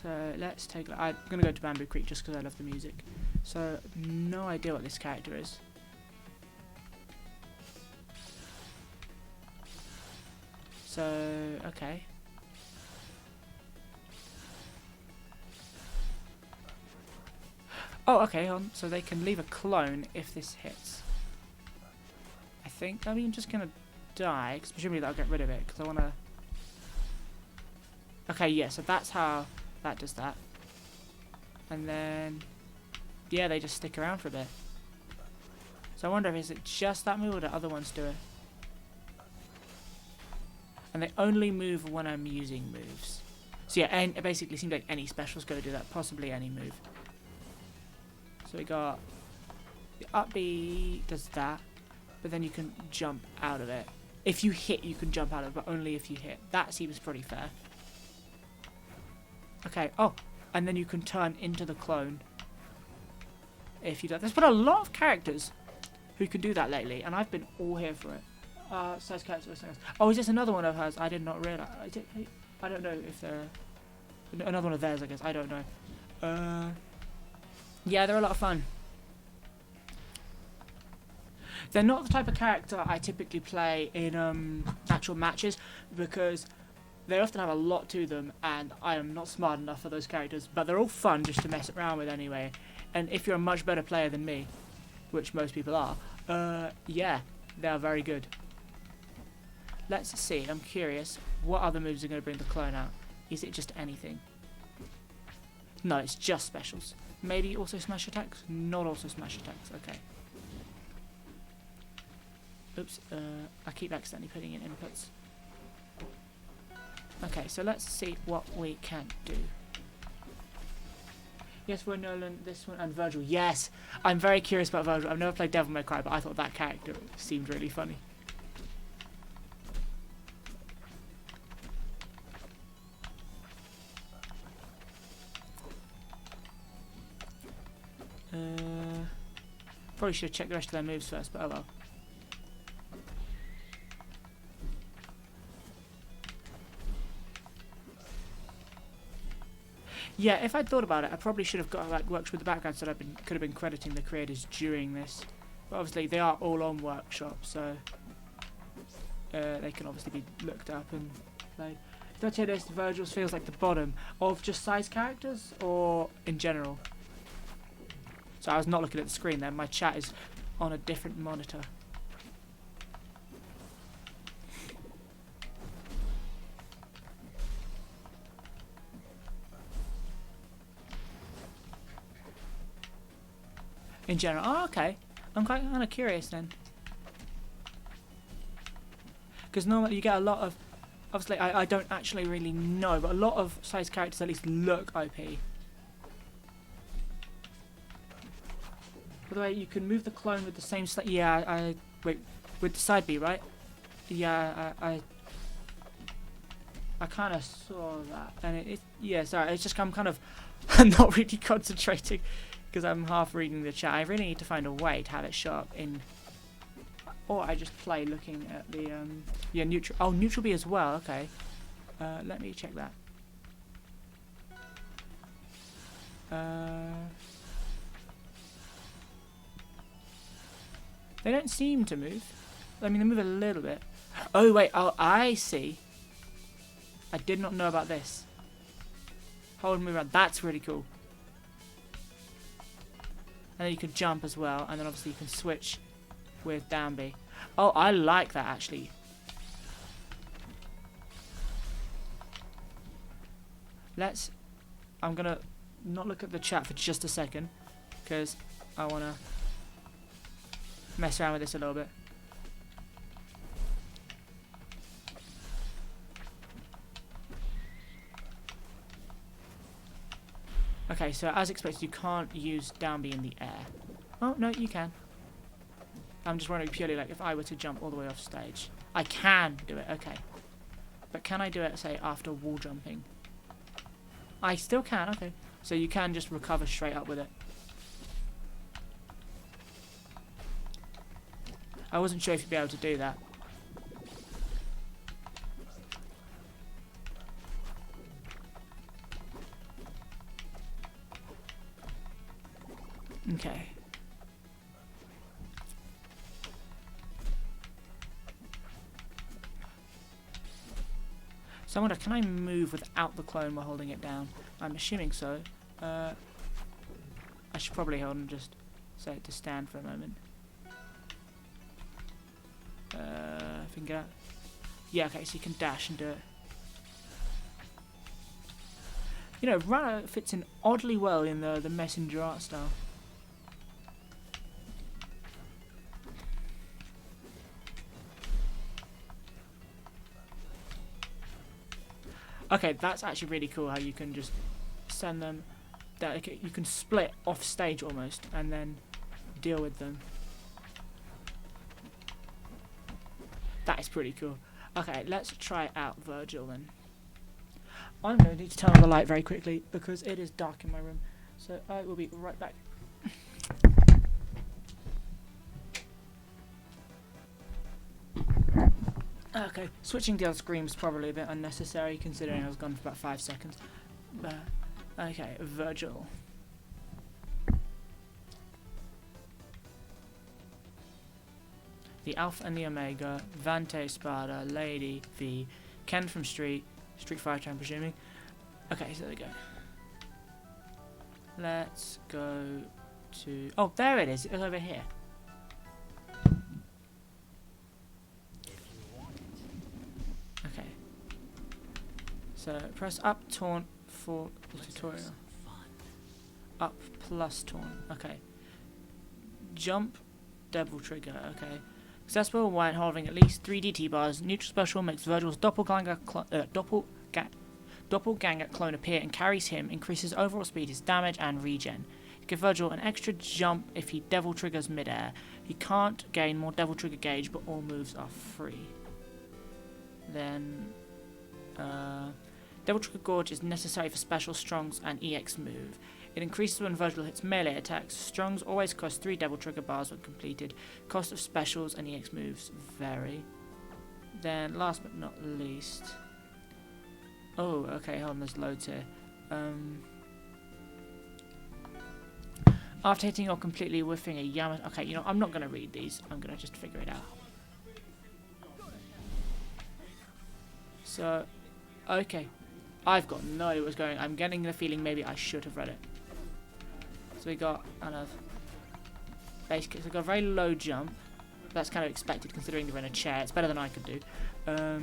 So let's take a look. I'm going to go to Bamboo Creek just because I love the music. So, no idea what this character is. So, okay. Oh, okay, so they can leave a clone if this hits. I think. I mean, I'm just going to die, because presumably that'll get rid of it, because I want to... Okay, yeah, so that's how that does that. And then... yeah, they just stick around for a bit. So I wonder if is it just that move or do other ones do it? And they only move when I'm using moves. So yeah, and it basically seems like any special's going to do that, possibly any move. So we got the up B does that, but then you can jump out of it. If you hit, you can jump out of it, but only if you hit. That seems pretty fair. Okay, oh, and then you can turn into the clone. If you do. There's been a lot of characters who can do that lately, and I've been all here for it. Size character. Oh, is this another one of hers? I did not realise. I don't know if they're another one of theirs. I guess I don't know. Yeah, they're a lot of fun. They're not the type of character I typically play in actual matches because they often have a lot to them, and I am not smart enough for those characters. But they're all fun just to mess around with anyway. And if you're a much better player than me, which most people are, yeah, they are very good. Let's see, I'm curious, what other moves are going to bring the clone out? Is it just anything? No, it's just specials. Maybe also smash attacks? Not also smash attacks, okay. Oops, I keep accidentally putting in inputs. Okay, so let's see what we can do. Yes, we're Nolan, this one, and Virgil. Yes! I'm very curious about Virgil. I've never played Devil May Cry, but I thought that character seemed really funny. Probably should have checked the rest of their moves first, but oh well. Yeah, if I'd thought about it, I probably should have got worked with the background so that I could have been crediting the creators during this. But obviously they are all on workshop, so they can obviously be looked up and played. Did I tell you this? Virgil's feels like the bottom of just size characters or in general? So I was not looking at the screen then. My chat is on a different monitor. In general. Oh, okay. I'm quite kind of curious then. Because normally you get a lot of... Obviously, I don't actually really know, but a lot of size characters at least look OP. By the way, you can move the clone with the same... Yeah, wait, with the side B, right? Yeah, I kind of saw that. And yeah, sorry, it's just I'm kind of not really concentrating. Because I'm half reading the chat. I really need to find a way to have it show up in... Or I just play looking at the... yeah, neutral... Oh, neutral B as well, okay. Let me check that. They don't seem to move. I mean, they move a little bit. Oh, wait. Oh, I see. I did not know about this. Hold and move around. That's really cool. And then you can jump as well, and then obviously you can switch with down B. Oh, I like that actually. I'm gonna not look at the chat for just a second, because I wanna mess around with this a little bit. Okay, so as expected, you can't use down B in the air. Oh, no, you can. I'm just wondering purely, like, if I were to jump all the way off stage. I can do it, okay. But can I do it, say, after wall jumping? I still can, okay. So you can just recover straight up with it. I wasn't sure if you'd be able to do that. Okay. So I wonder, can I move without the clone while holding it down? I'm assuming so. I should probably hold and just set it to stand for a moment. If I can get out. Yeah, okay, so you can dash and do it. You know, Runner fits in oddly well in the messenger art style. Okay, that's actually really cool how you can just send them, that you can split off stage almost and then deal with them. That is pretty cool. Okay, let's try out Virgil then. I'm going to need to turn on the light very quickly because it is dark in my room. So I will be right back. Okay, switching to the other screen was probably a bit unnecessary considering I was gone for about 5 seconds. But, okay, Virgil. The Alpha and the Omega, Vante Spada, Lady V, Ken from Street Fighter I'm presuming. Okay, so there we go. Let's go to... Oh, there it is. It's over here. Okay. So press up Taunt for the tutorial. Up plus Taunt. Okay. Jump Devil Trigger. Okay. Successful when holding at least 3 DT bars. Neutral special makes Virgil's doppelganger clone appear and carries him. Increases overall speed, his damage, and regen. Give Virgil an extra jump if he Devil Triggers midair. He can't gain more Devil Trigger gauge, but all moves are free. Then, Devil Trigger Gorge is necessary for special, strongs, and EX move. It increases when Virgil hits melee attacks. Strongs always cost 3 Devil Trigger bars when completed. Cost of specials and EX moves vary. Then, last but not least... Oh, okay, hold on, there's loads here. After hitting or completely whiffing a Yamato... Okay, you know, I'm not going to read these. I'm going to just figure it out. So, okay. I've got no idea what's going on. I'm getting the feeling maybe I should have read it. So we got kind of base kick. So we got a very low jump. That's kind of expected considering they're in a chair. It's better than I could do. So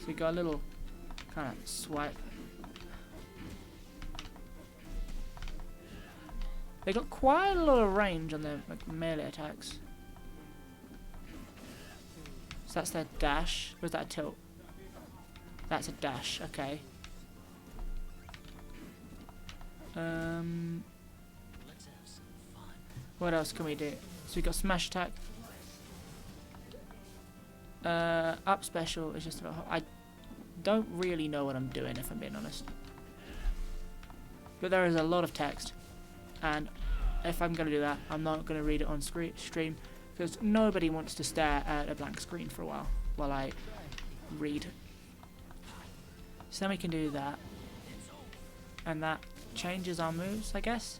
we got a little kind of swipe. They got quite a lot of range on their melee attacks. So that's their dash. Or is that a tilt? That's a dash, okay. What else can we do? So we got smash attack. Up special is just about... I don't really know what I'm doing, if I'm being honest. But there is a lot of text. And if I'm going to do that, I'm not going to read it on stream. Because nobody wants to stare at a blank screen for a while I read. So then we can do that. And that changes our moves, I guess.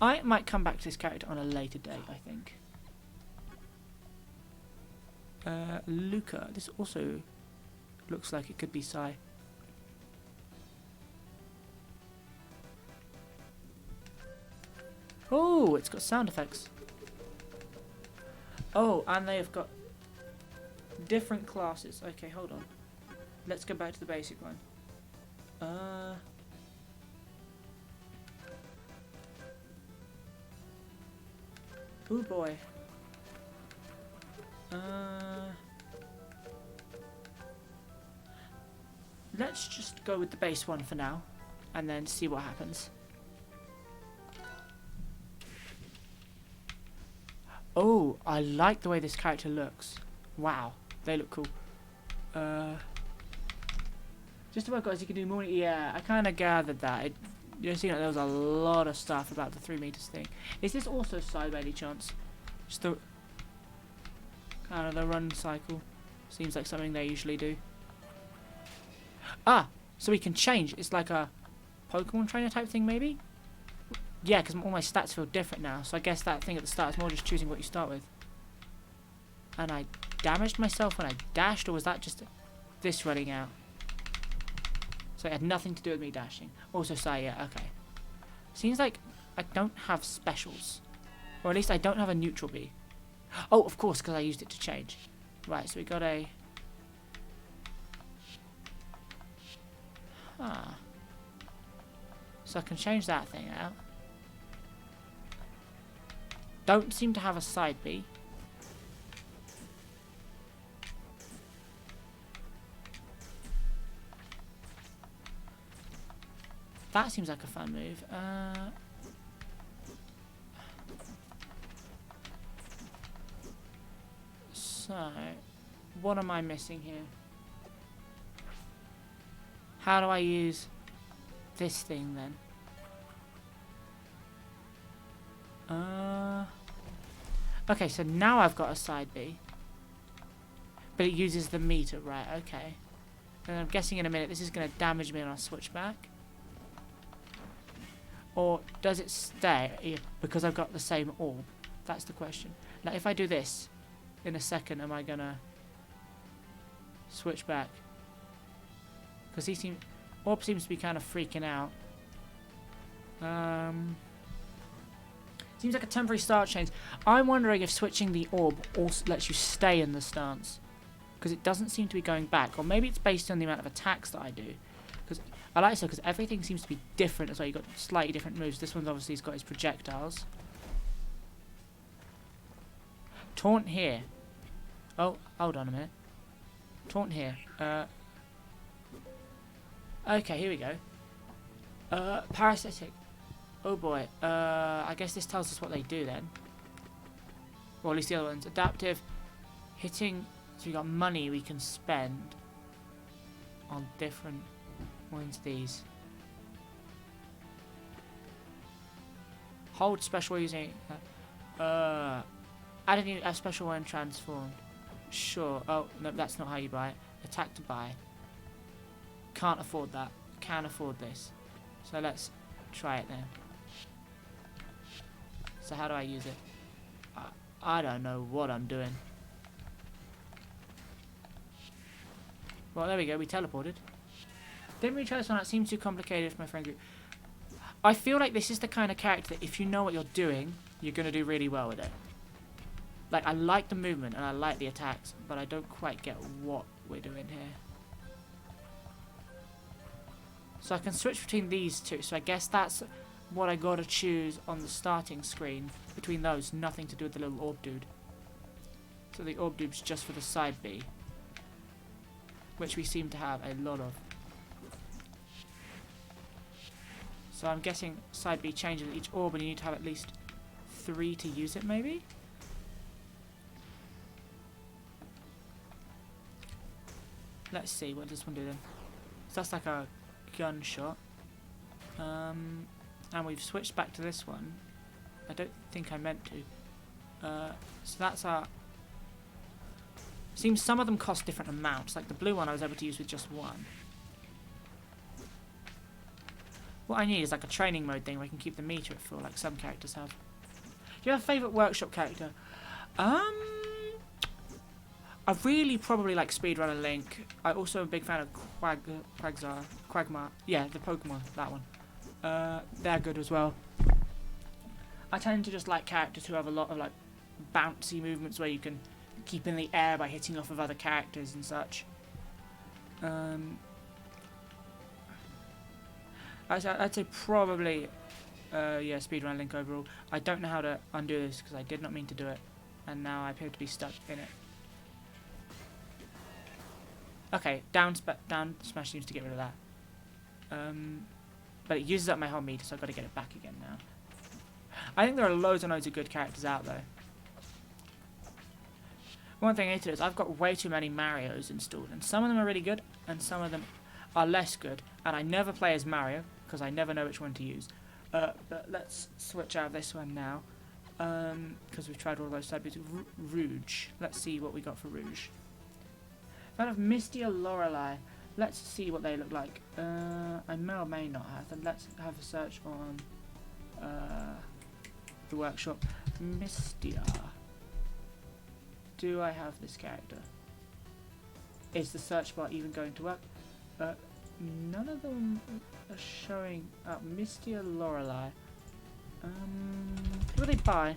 I might come back to this character on a later date, I think. Luca. This also looks like it could be Sai. Oh, it's got sound effects. Oh, and they've got different classes. Okay, hold on. Let's go back to the basic one. Oh boy. let's just go with the base one for now, and then see what happens. Oh, I like the way this character looks. Wow, they look cool. Just to work out, you can do more. Yeah, I kind of gathered that. You see, there was a lot of stuff about the 3 meters thing. Is this also side by any chance? Just the kind of the run cycle. Seems like something they usually do. Ah, so we can change. It's like a Pokemon trainer type thing, maybe? Yeah, because all my stats feel different now. So I guess that thing at the start is more just choosing what you start with. And I damaged myself when I dashed, or was that just this running out? So it had nothing to do with me dashing. Also, sorry, yeah, okay. Seems like I don't have specials. Or at least I don't have a neutral B. Oh, of course, because I used it to change. Right, so we got a... Huh. So I can change that thing out. Don't seem to have a side B. That seems like a fun move. So, what am I missing here? How do I use this thing then? Okay, so now I've got a side B. But it uses the meter, right, okay. And I'm guessing in a minute this is going to damage me on a switchback. Or does it stay because I've got the same orb? That's the question. Now if I do this in a second, am I going to switch back? Because orb seems to be kind of freaking out. Seems like a temporary start change. I'm wondering if switching the orb also lets you stay in the stance. Because it doesn't seem to be going back. Or maybe it's based on the amount of attacks that I do. Because I like so because everything seems to be different as well. You've got slightly different moves. This one's obviously got his projectiles. Taunt here. Oh, hold on a minute. Taunt here. Okay, here we go. Parasitic. Oh boy. I guess this tells us what they do then. Or at least the other ones. Adaptive. Hitting. So we got money we can spend on different ones. These. Hold special using. Add a new special when transformed. Sure. Oh no, that's not how you buy it. Attack to buy. Can't afford that. Can afford this. So let's try it then. So how do I use it? I don't know what I'm doing. Well, there we go. We teleported. Didn't really try this one out. Seems too complicated for my friend group. I feel like this is the kind of character that if you know what you're doing, you're going to do really well with it. Like, I like the movement and I like the attacks, but I don't quite get what we're doing here. So I can switch between these two. So I guess that's what I got to choose on the starting screen. Between those, nothing to do with the little orb dude. So the orb dude's just for the side B. Which we seem to have a lot of. So I'm guessing side B changes each orb and you need to have at least 3 to use it maybe? Let's see, what does this one do then? So that's like a gunshot. And we've switched back to this one. I don't think I meant to. So that's our... Seems some of them cost different amounts. Like the blue one I was able to use with just 1. What I need is like a training mode thing where I can keep the meter at full like some characters have. Do you have a favourite workshop character? I really probably like Speedrunner Link. I also am a big fan of Quagmire. Yeah, the Pokemon, that one. They're good as well. I tend to just like characters who have a lot of like bouncy movements where you can keep in the air by hitting off of other characters and such. I'd say probably, yeah, Speedrun Link overall. I don't know how to undo this because I did not mean to do it, and now I appear to be stuck in it. Okay, down smash seems to get rid of that. But it uses up my whole meter, so I've got to get it back again now. I think there are loads and loads of good characters out there. One thing I need to do is I've got way too many Marios installed, and some of them are really good, and some of them are less good. And I never play as Mario, because I never know which one to use. But let's switch out of this one now, because we've tried all those subjects. Rouge. Let's see what we got for Rouge. Out of Misty or Lorelei. Let's see what they look like. I may or may not have them. Let's have a search on the workshop. Mistia. Do I have this character? Is the search bar even going to work? None of them are showing up. Mistia Lorelei. What do they buy?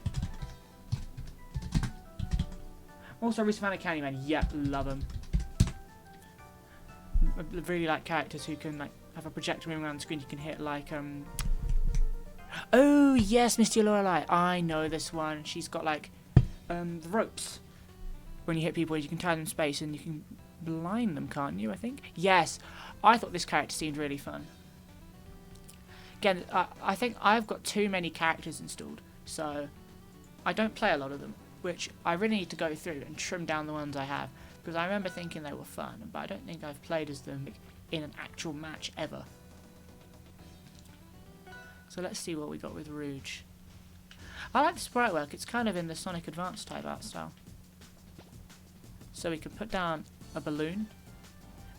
Also, recently found a Candyman. Yep, love them. I really like characters who can like have a projector moving around the screen. You can hit like Oh yes, Misty Lorelei. I know this one. She's got like the ropes. When you hit people, you can tie them in space and you can blind them, can't you? I think. Yes, I thought this character seemed really fun. Again, I think I've got too many characters installed, so I don't play a lot of them, which I really need to go through and trim down the ones I have. Because I remember thinking they were fun, but I don't think I've played as them in an actual match ever. So let's see what we got with Rouge. I like the sprite work, it's kind of in the Sonic Advance type art style. So we can put down a balloon,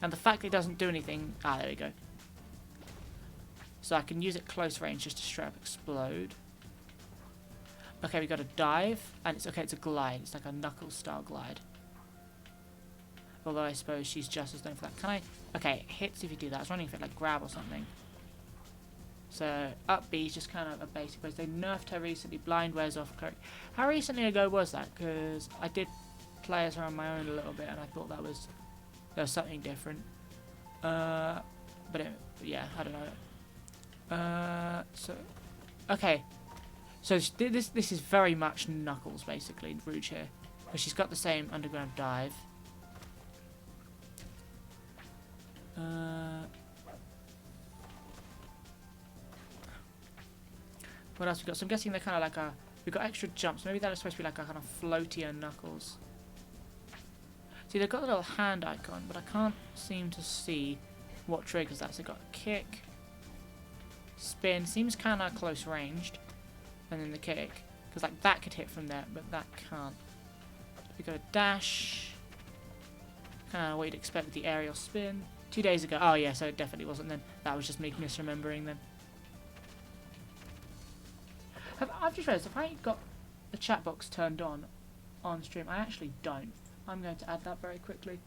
and the fact it doesn't do anything... Ah, there we go. So I can use it close range just to straight up explode. Okay, we got a dive, and it's okay, it's a glide, it's like a Knuckles style glide. Although I suppose she's just as known for that. Can I... Okay, hits if you do that. I was wondering if it like grab or something. So, up B is just kind of a basic base. They nerfed her recently. Blind wears off. How recently ago was that? Because I did play as her on my own a little bit and I thought there was something different. But yeah, I don't know. So, okay. So this is very much Knuckles basically, Rouge here. Because she's got the same underground dive. What else we got? So I'm guessing they're kind of like we've got extra jumps. Maybe they're supposed to be like a kind of floatier Knuckles. See, they've got the little hand icon, but I can't seem to see what triggers that. So they've got kick, spin. Seems kind of close ranged. And then the kick. Because like that could hit from there, but that can't. We've got a dash. Kind of what you'd expect with the aerial spin. 2 days ago. Oh yeah, so it definitely wasn't then. That was just me misremembering then. I've just realised, if I got the chat box turned on stream, I actually don't. I'm going to add that very quickly,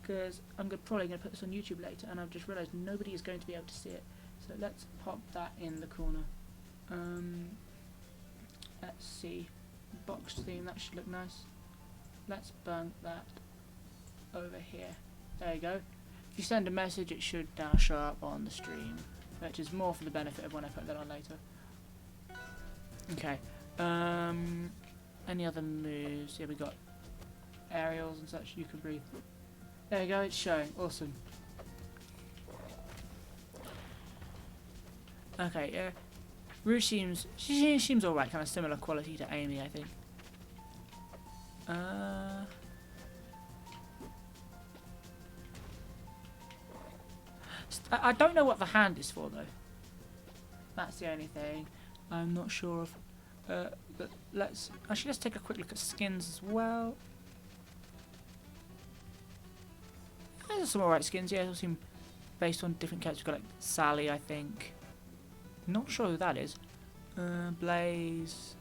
because I'm probably going to put this on YouTube later, and I've just realised nobody is going to be able to see it. So let's pop that in the corner. Let's see. Box theme, that should look nice. Let's bump that over here. There you go. If you send a message, it should now show up on the stream, which is more for the benefit of when I put that on later. Okay. Any other moves? Yeah, we got aerials and such. You can breathe. There you go. It's showing. Awesome. Okay. Yeah. Rouge seems alright. Kind of similar quality to Amy, I think. I don't know what the hand is for though. That's the only thing I'm not sure of. But let's take a quick look at skins as well. There's some alright skins, yeah. They seem based on different characters. We've got like Sally, I think. Not sure who that is. Blaze,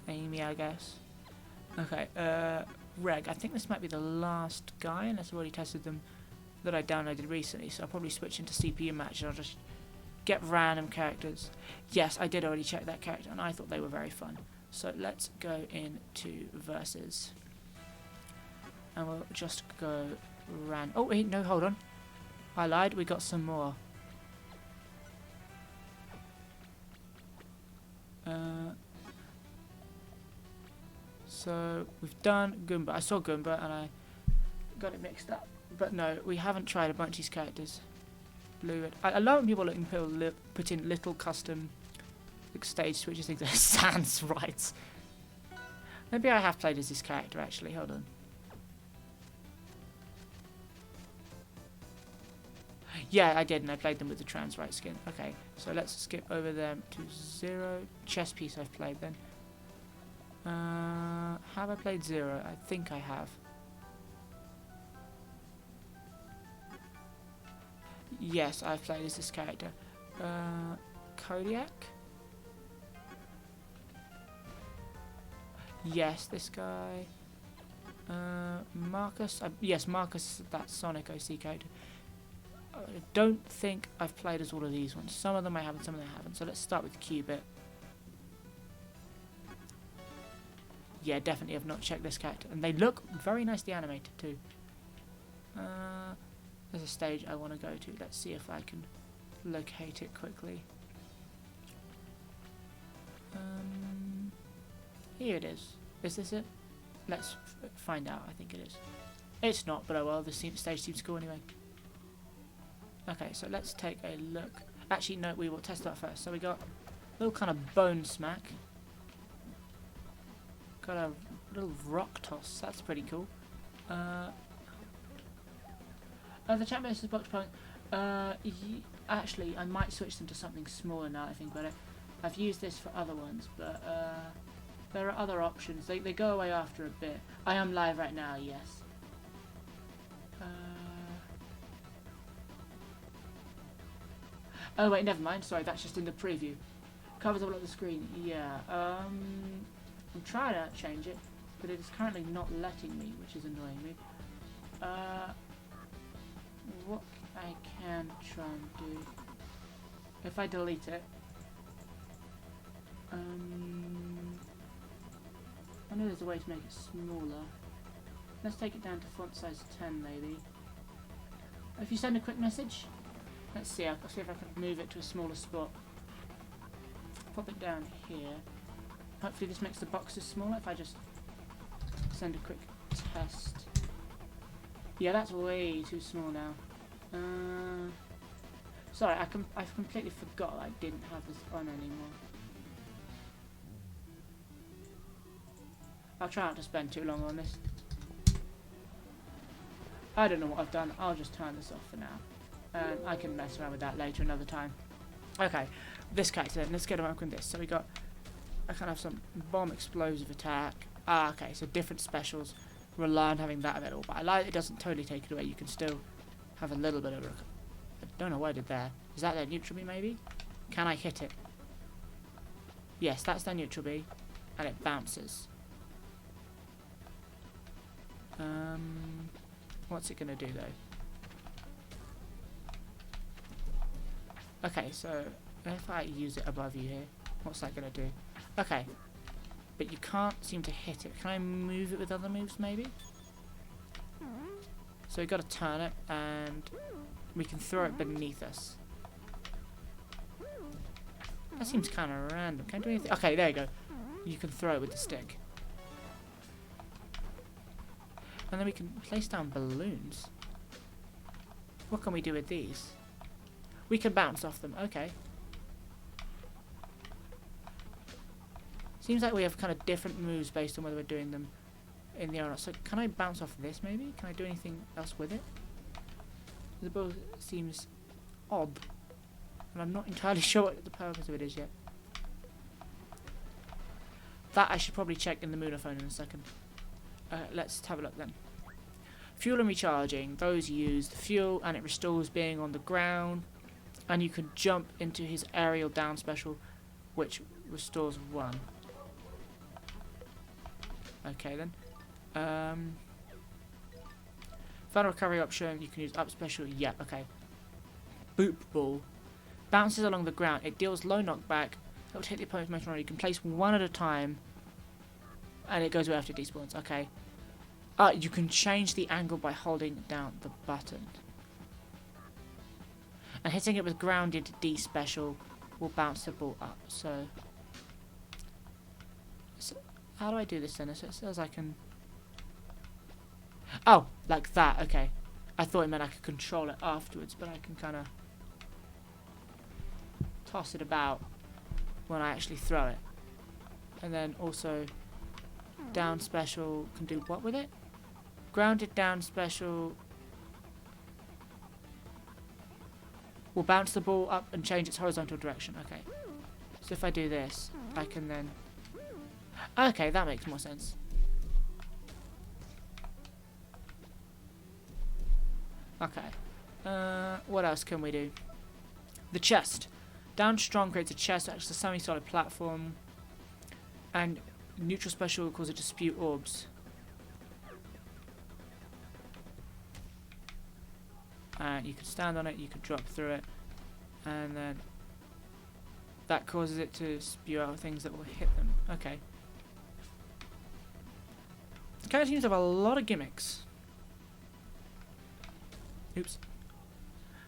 Amy, I guess. Okay, Reg. I think this might be the last guy, unless I've already tested them, that I downloaded recently. So I'll probably switch into CPU match and I'll just get random characters. Yes, I did already check that character and I thought they were very fun. So let's go into versus. And we'll just go oh wait, no, hold on. I lied, we got some more. So we've done Goomba. I saw Goomba and I got it mixed up But no, we haven't tried a bunch of these characters. Blue. I love when people put in little custom like, stage switches. Things that sounds right. Maybe I have played as this character actually. Hold on. Yeah, I did, and I played them with the trans right skin. Okay, so let's skip over them to 0. Chess piece I've played then. Have I played 0? I think I have. Yes, I've played as this character. Kodiak? Yes, this guy. Marcus? Yes, Marcus, that Sonic OC character. I don't think I've played as all of these ones. Some of them I haven't, some of them I haven't. So let's start with Cubit. Yeah, definitely have not checked this character. And they look very nicely animated too. There's a stage I want to go to. Let's see if I can locate it quickly. Here it is. Is this it? Let's find out. I think it is. It's not, but oh well. The stage seems cool anyway. Okay, so let's take a look. Actually, no, we will test that first. So we got a little kind of bone smack. Got a little rock toss. That's pretty cool. The chat message box point. Actually, I might switch them to something smaller now. I think about it. I've used this for other ones, but there are other options. They go away after a bit. I am live right now. Yes. Oh wait, never mind. Sorry, that's just in the preview. Covers all of the screen. Yeah. I'm trying to change it, but it is currently not letting me, which is annoying me. What I can try and do, if I delete it, I know there's a way to make it smaller. Let's take it down to font size 10 maybe. If you send a quick message, let's see, I'll see if I can move it to a smaller spot. Pop it down here. Hopefully this makes the boxes smaller if I just send a quick test. Yeah, that's way too small now. Sorry, I completely forgot I didn't have this on anymore. I'll try not to spend too long on this. I don't know what I've done. I'll just turn this off for now. I can mess around with that later another time. Okay, this character then. Let's get on with this. So we got I kind of have some bomb explosive attack. Okay, so different specials rely on having that available. But I like it doesn't totally take it away. You can still have a little bit of I don't know what I did there. Is that their neutral B maybe? Can I hit it? Yes, that's their neutral B. And it bounces. What's it going to do though? Okay, so if I use it above you here, what's that going to do? Okay, but you can't seem to hit it. Can I move it with other moves maybe? So we've got to turn it and we can throw it beneath us. That seems kind of random. Can I do anything? Okay, there you go. You can throw it with the stick. And then we can place down balloons. What can we do with these? We can bounce off them. Okay. Seems like we have kind of different moves based on whether we're doing them in the air or not. So can I bounce off this maybe? Can I do anything else with it? The ball seems odd. And I'm not entirely sure what the purpose of it is yet. That I should probably check in the Moonaphone in a second. Let's have a look then. Fuel and recharging. Those use the fuel and it restores being on the ground. And you can jump into his aerial down special, which restores 1. Okay then. Final recovery option, you can use up special. Yep, okay. Boop ball. Bounces along the ground. It deals low knockback. It will hit the opponent's motion. You can place 1 at a time. And it goes away after it despawns. Okay. You can change the angle by holding down the button. And hitting it with grounded D special will bounce the ball up. So how do I do this then? So it says I can... Oh, like that. Okay. I thought it meant I could control it afterwards, but I can kind of toss it about when I actually throw it. And then also down special can do what with it? Grounded down special will bounce the ball up and change its horizontal direction. Okay. So if I do this, I can then... Okay, that makes more sense. Okay. What else can we do? The chest. Down strong creates a chest, acts as a semi-solid platform. And neutral special calls it dispute orbs. And you could stand on it, you could drop through it, and then that causes it to spew out things that will hit them. Okay. The character seems to have a lot of gimmicks. Oops.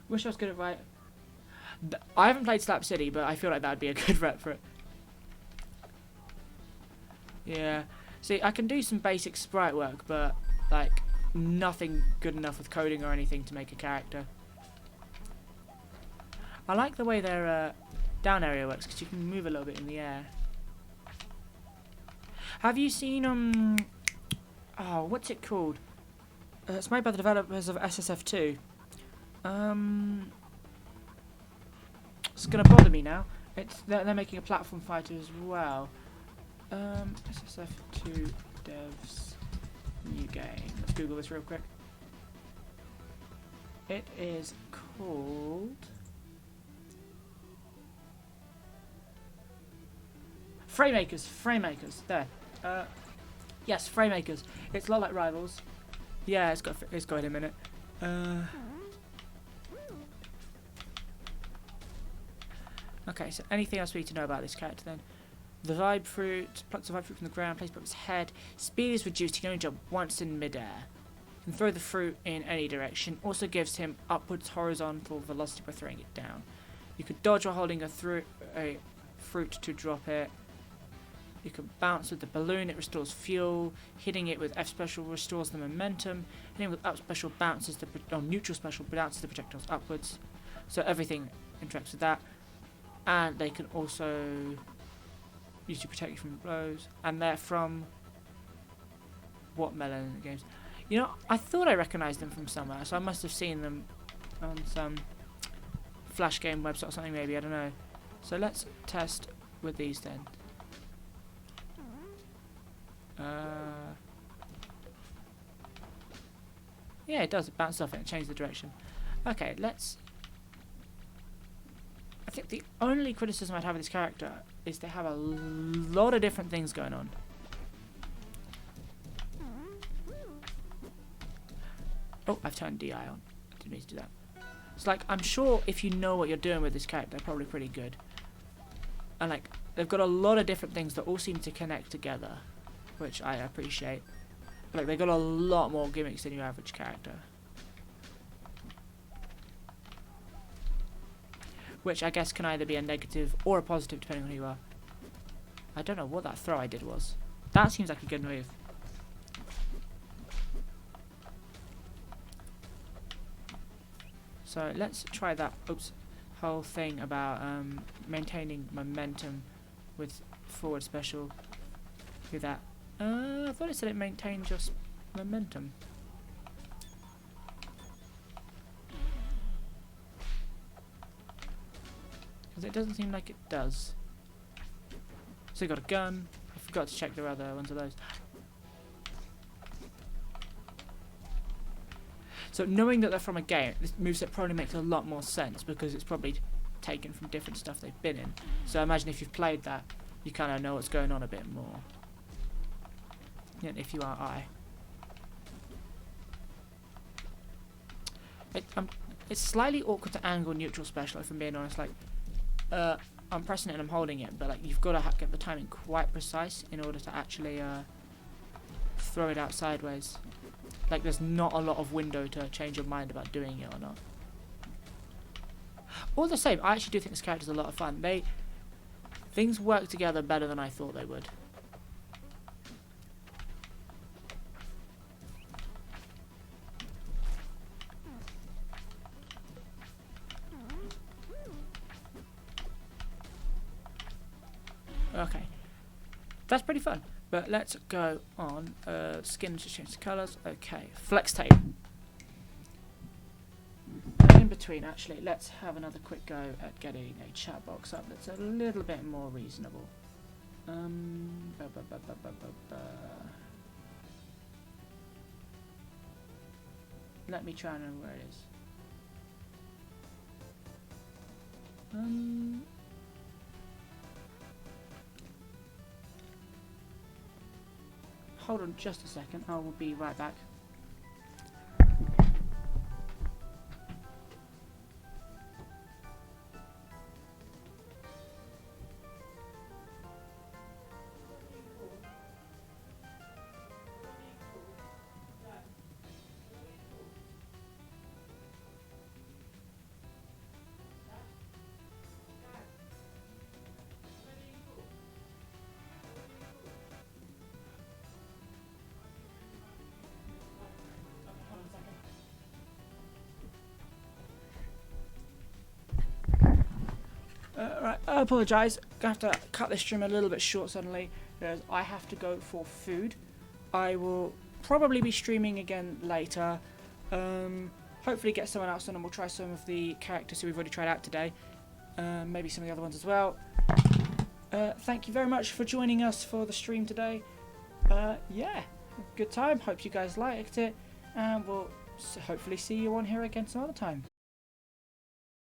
Wish I was good at right. I haven't played Slap City, but I feel like that would be a good rep for it. Yeah. See, I can do some basic sprite work, but like nothing good enough with coding or anything to make a character. I like the way their down area works because you can move a little bit in the air. Have you seen oh, what's it called? It's made by the developers of SSF2. It's gonna bother me now. They're making a platform fighter as well. SSF2 devs new game. Let's Google this real quick. It is called Framemakers. Framemakers. There. Yes, Framemakers. It's a lot like Rivals. Yeah, it's got in a minute. Okay, so anything else we need to know about this character then? The vibe fruit, plucks the vibe fruit from the ground, placed above its head. Speed is reduced, he can only jump once in midair. Can throw the fruit in any direction. Also gives him upwards horizontal velocity by throwing it down. You could dodge while holding a fruit to drop it. You can bounce with the balloon, it restores fuel. Hitting it with F special restores the momentum. Hitting with up special bounces neutral special bounces the projectiles upwards. So everything interacts with that. And they can also use to protect you from blows. And they're from Watermelon games. You know, I thought I recognised them from somewhere, so I must have seen them on some Flash game website or something maybe, I don't know. So let's test with these then. Yeah, it does. It bounces off it and changes the direction. Okay, let's... I think the only criticism I'd have of this character is they have a lot of different things going on. Oh, I've turned DI on. I didn't mean to do that. It's like, I'm sure if you know what you're doing with this character, they're probably pretty good. And like, they've got a lot of different things that all seem to connect together, which I appreciate. Like, they've got a lot more gimmicks than your average character. Which I guess can either be a negative or a positive depending on who you are. I don't know what that throw I did was. That seems like a good move. So let's try that whole thing about maintaining momentum with forward special. Do that. I thought it said it maintains your momentum. Because it doesn't seem like it does. So you got a gun. I forgot to check the other ones of those. So knowing that they're from a game, this moveset probably makes a lot more sense because it's probably taken from different stuff they've been in. So I imagine if you've played that, you kind of know what's going on a bit more. Yeah, if you are I. It's slightly awkward to angle neutral special, if I'm being honest. Like, I'm pressing it and I'm holding it, but like you've got to get the timing quite precise in order to actually throw it out sideways. Like, there's not a lot of window to change your mind about doing it or not. All the same, I actually do think this character's a lot of fun. Things work together better than I thought they would. Okay. That's pretty fun. But let's go on. Skin to change the colours. Okay. Flex tape. And in between, actually, let's have another quick go at getting a chat box up that's a little bit more reasonable. Let me try and know where it is. Hold on just a second, I will be right back. Right, I apologise. Gonna have to cut this stream a little bit short suddenly because I have to go for food. I will probably be streaming again later. Hopefully get someone else on and we'll try some of the characters who we've already tried out today. Maybe some of the other ones as well. Thank you very much for joining us for the stream today. Yeah, good time. Hope you guys liked it. And we'll hopefully see you on here again some other time.